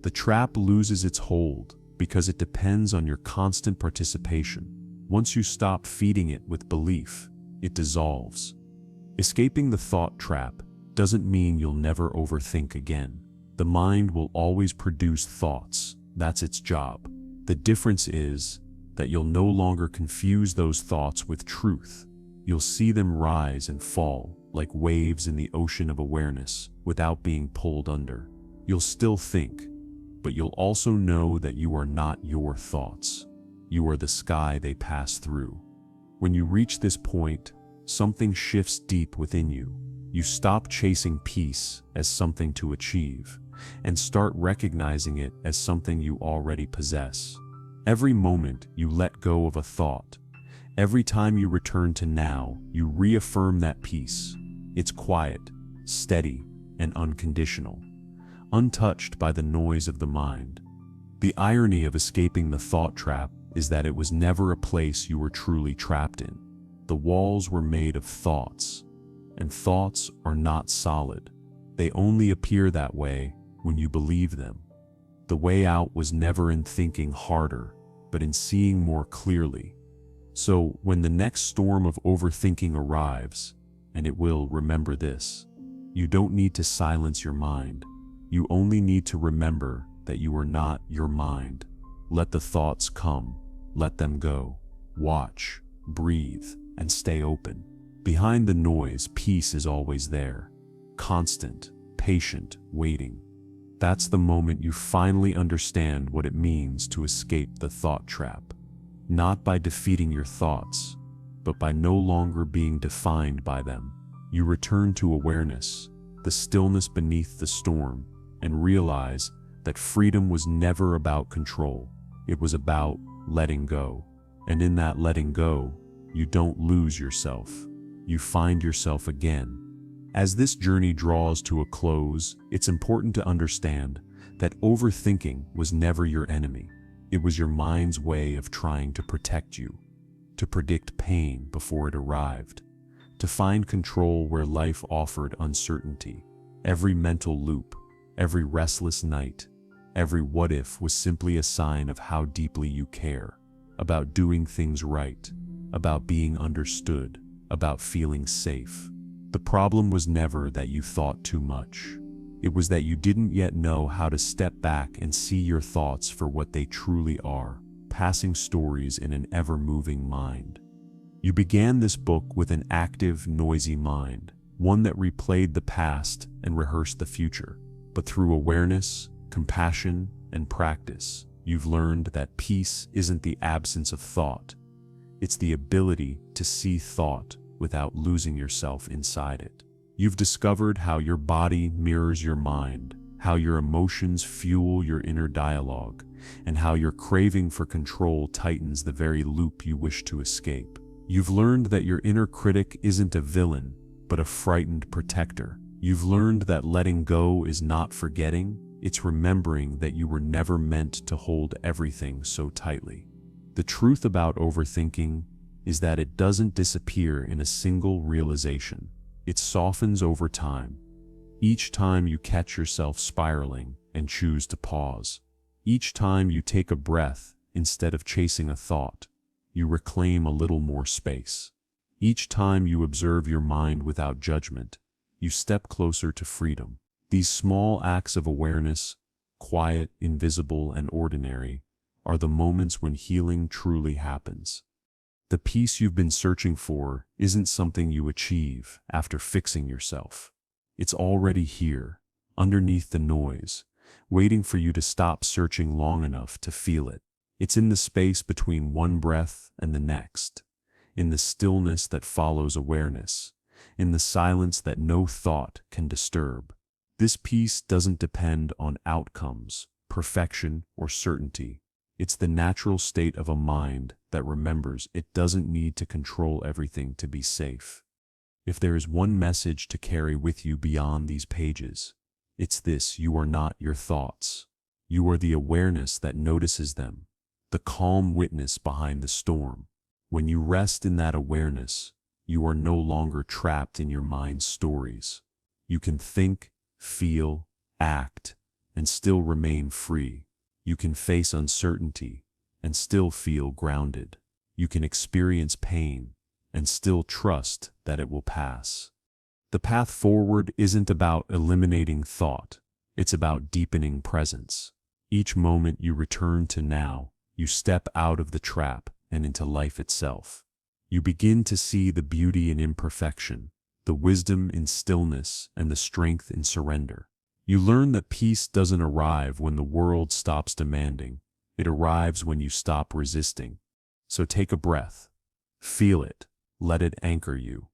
[SPEAKER 1] The trap loses its hold because it depends on your constant participation. Once you stop feeding it with belief, it dissolves. Escaping the thought trap doesn't mean you'll never overthink again. The mind will always produce thoughts. That's its job. The difference is that you'll no longer confuse those thoughts with truth. You'll see them rise and fall like waves in the ocean of awareness without being pulled under. You'll still think, but you'll also know that you are not your thoughts. You are the sky they pass through. When you reach this point, something shifts deep within you. You stop chasing peace as something to achieve and start recognizing it as something you already possess. Every moment you let go of a thought, every time you return to now, you reaffirm that peace. It's quiet, steady, and unconditional, untouched by the noise of the mind. The irony of escaping the thought trap is that it was never a place you were truly trapped in. The walls were made of thoughts, and thoughts are not solid. They only appear that way when you believe them. The way out was never in thinking harder, but in seeing more clearly. So when the next storm of overthinking arrives, and it will, remember this: you don't need to silence your mind. You only need to remember that you are not your mind. Let the thoughts come, let them go. Watch, breathe, and stay open. Behind the noise, peace is always there. Constant, patient, waiting. That's the moment you finally understand what it means to escape the thought trap. Not by defeating your thoughts, but by no longer being defined by them. You return to awareness, the stillness beneath the storm, and realize that freedom was never about control. It was about letting go. And in that letting go, you don't lose yourself. You find yourself again. As this journey draws to a close, it's important to understand that overthinking was never your enemy. It was your mind's way of trying to protect you, to predict pain before it arrived, to find control where life offered uncertainty. Every mental loop, every restless night, every what if was simply a sign of how deeply you care, about doing things right, about being understood, about feeling safe. The problem was never that you thought too much. It was that you didn't yet know how to step back and see your thoughts for what they truly are, passing stories in an ever-moving mind. You began this book with an active, noisy mind, one that replayed the past and rehearsed the future. But through awareness, compassion, and practice, you've learned that peace isn't the absence of thought. It's the ability to see thought without losing yourself inside it. You've discovered how your body mirrors your mind, how your emotions fuel your inner dialogue, and how your craving for control tightens the very loop you wish to escape. You've learned that your inner critic isn't a villain, but a frightened protector. You've learned that letting go is not forgetting, it's remembering that you were never meant to hold everything so tightly. The truth about overthinking is that it doesn't disappear in a single realization. It softens over time. Each time you catch yourself spiraling and choose to pause. Each time you take a breath instead of chasing a thought, you reclaim a little more space. Each time you observe your mind without judgment, you step closer to freedom. These small acts of awareness, quiet, invisible, and ordinary, are the moments when healing truly happens. The peace you've been searching for isn't something you achieve after fixing yourself. It's already here, underneath the noise, waiting for you to stop searching long enough to feel it. It's in the space between one breath and the next, in the stillness that follows awareness, in the silence that no thought can disturb. This peace doesn't depend on outcomes, perfection, or certainty. It's the natural state of a mind that remembers it doesn't need to control everything to be safe. If there is one message to carry with you beyond these pages, it's this: you are not your thoughts. You are the awareness that notices them, the calm witness behind the storm. When you rest in that awareness, you are no longer trapped in your mind's stories. You can think, feel, act, and still remain free. You can face uncertainty and still feel grounded. You can experience pain and still trust that it will pass. The path forward isn't about eliminating thought. It's about deepening presence. Each moment you return to now, you step out of the trap and into life itself. You begin to see the beauty in imperfection, the wisdom in stillness, and the strength in surrender. You learn that peace doesn't arrive when the world stops demanding. It arrives when you stop resisting. So take a breath. Feel it. Let it anchor you.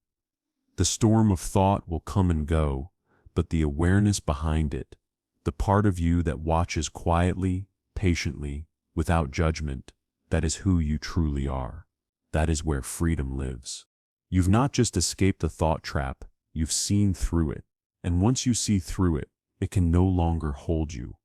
[SPEAKER 1] The storm of thought will come and go, but the awareness behind it, the part of you that watches quietly, patiently, without judgment, that is who you truly are. That is where freedom lives. You've not just escaped the thought trap, you've seen through it. And once you see through it, it can no longer hold you.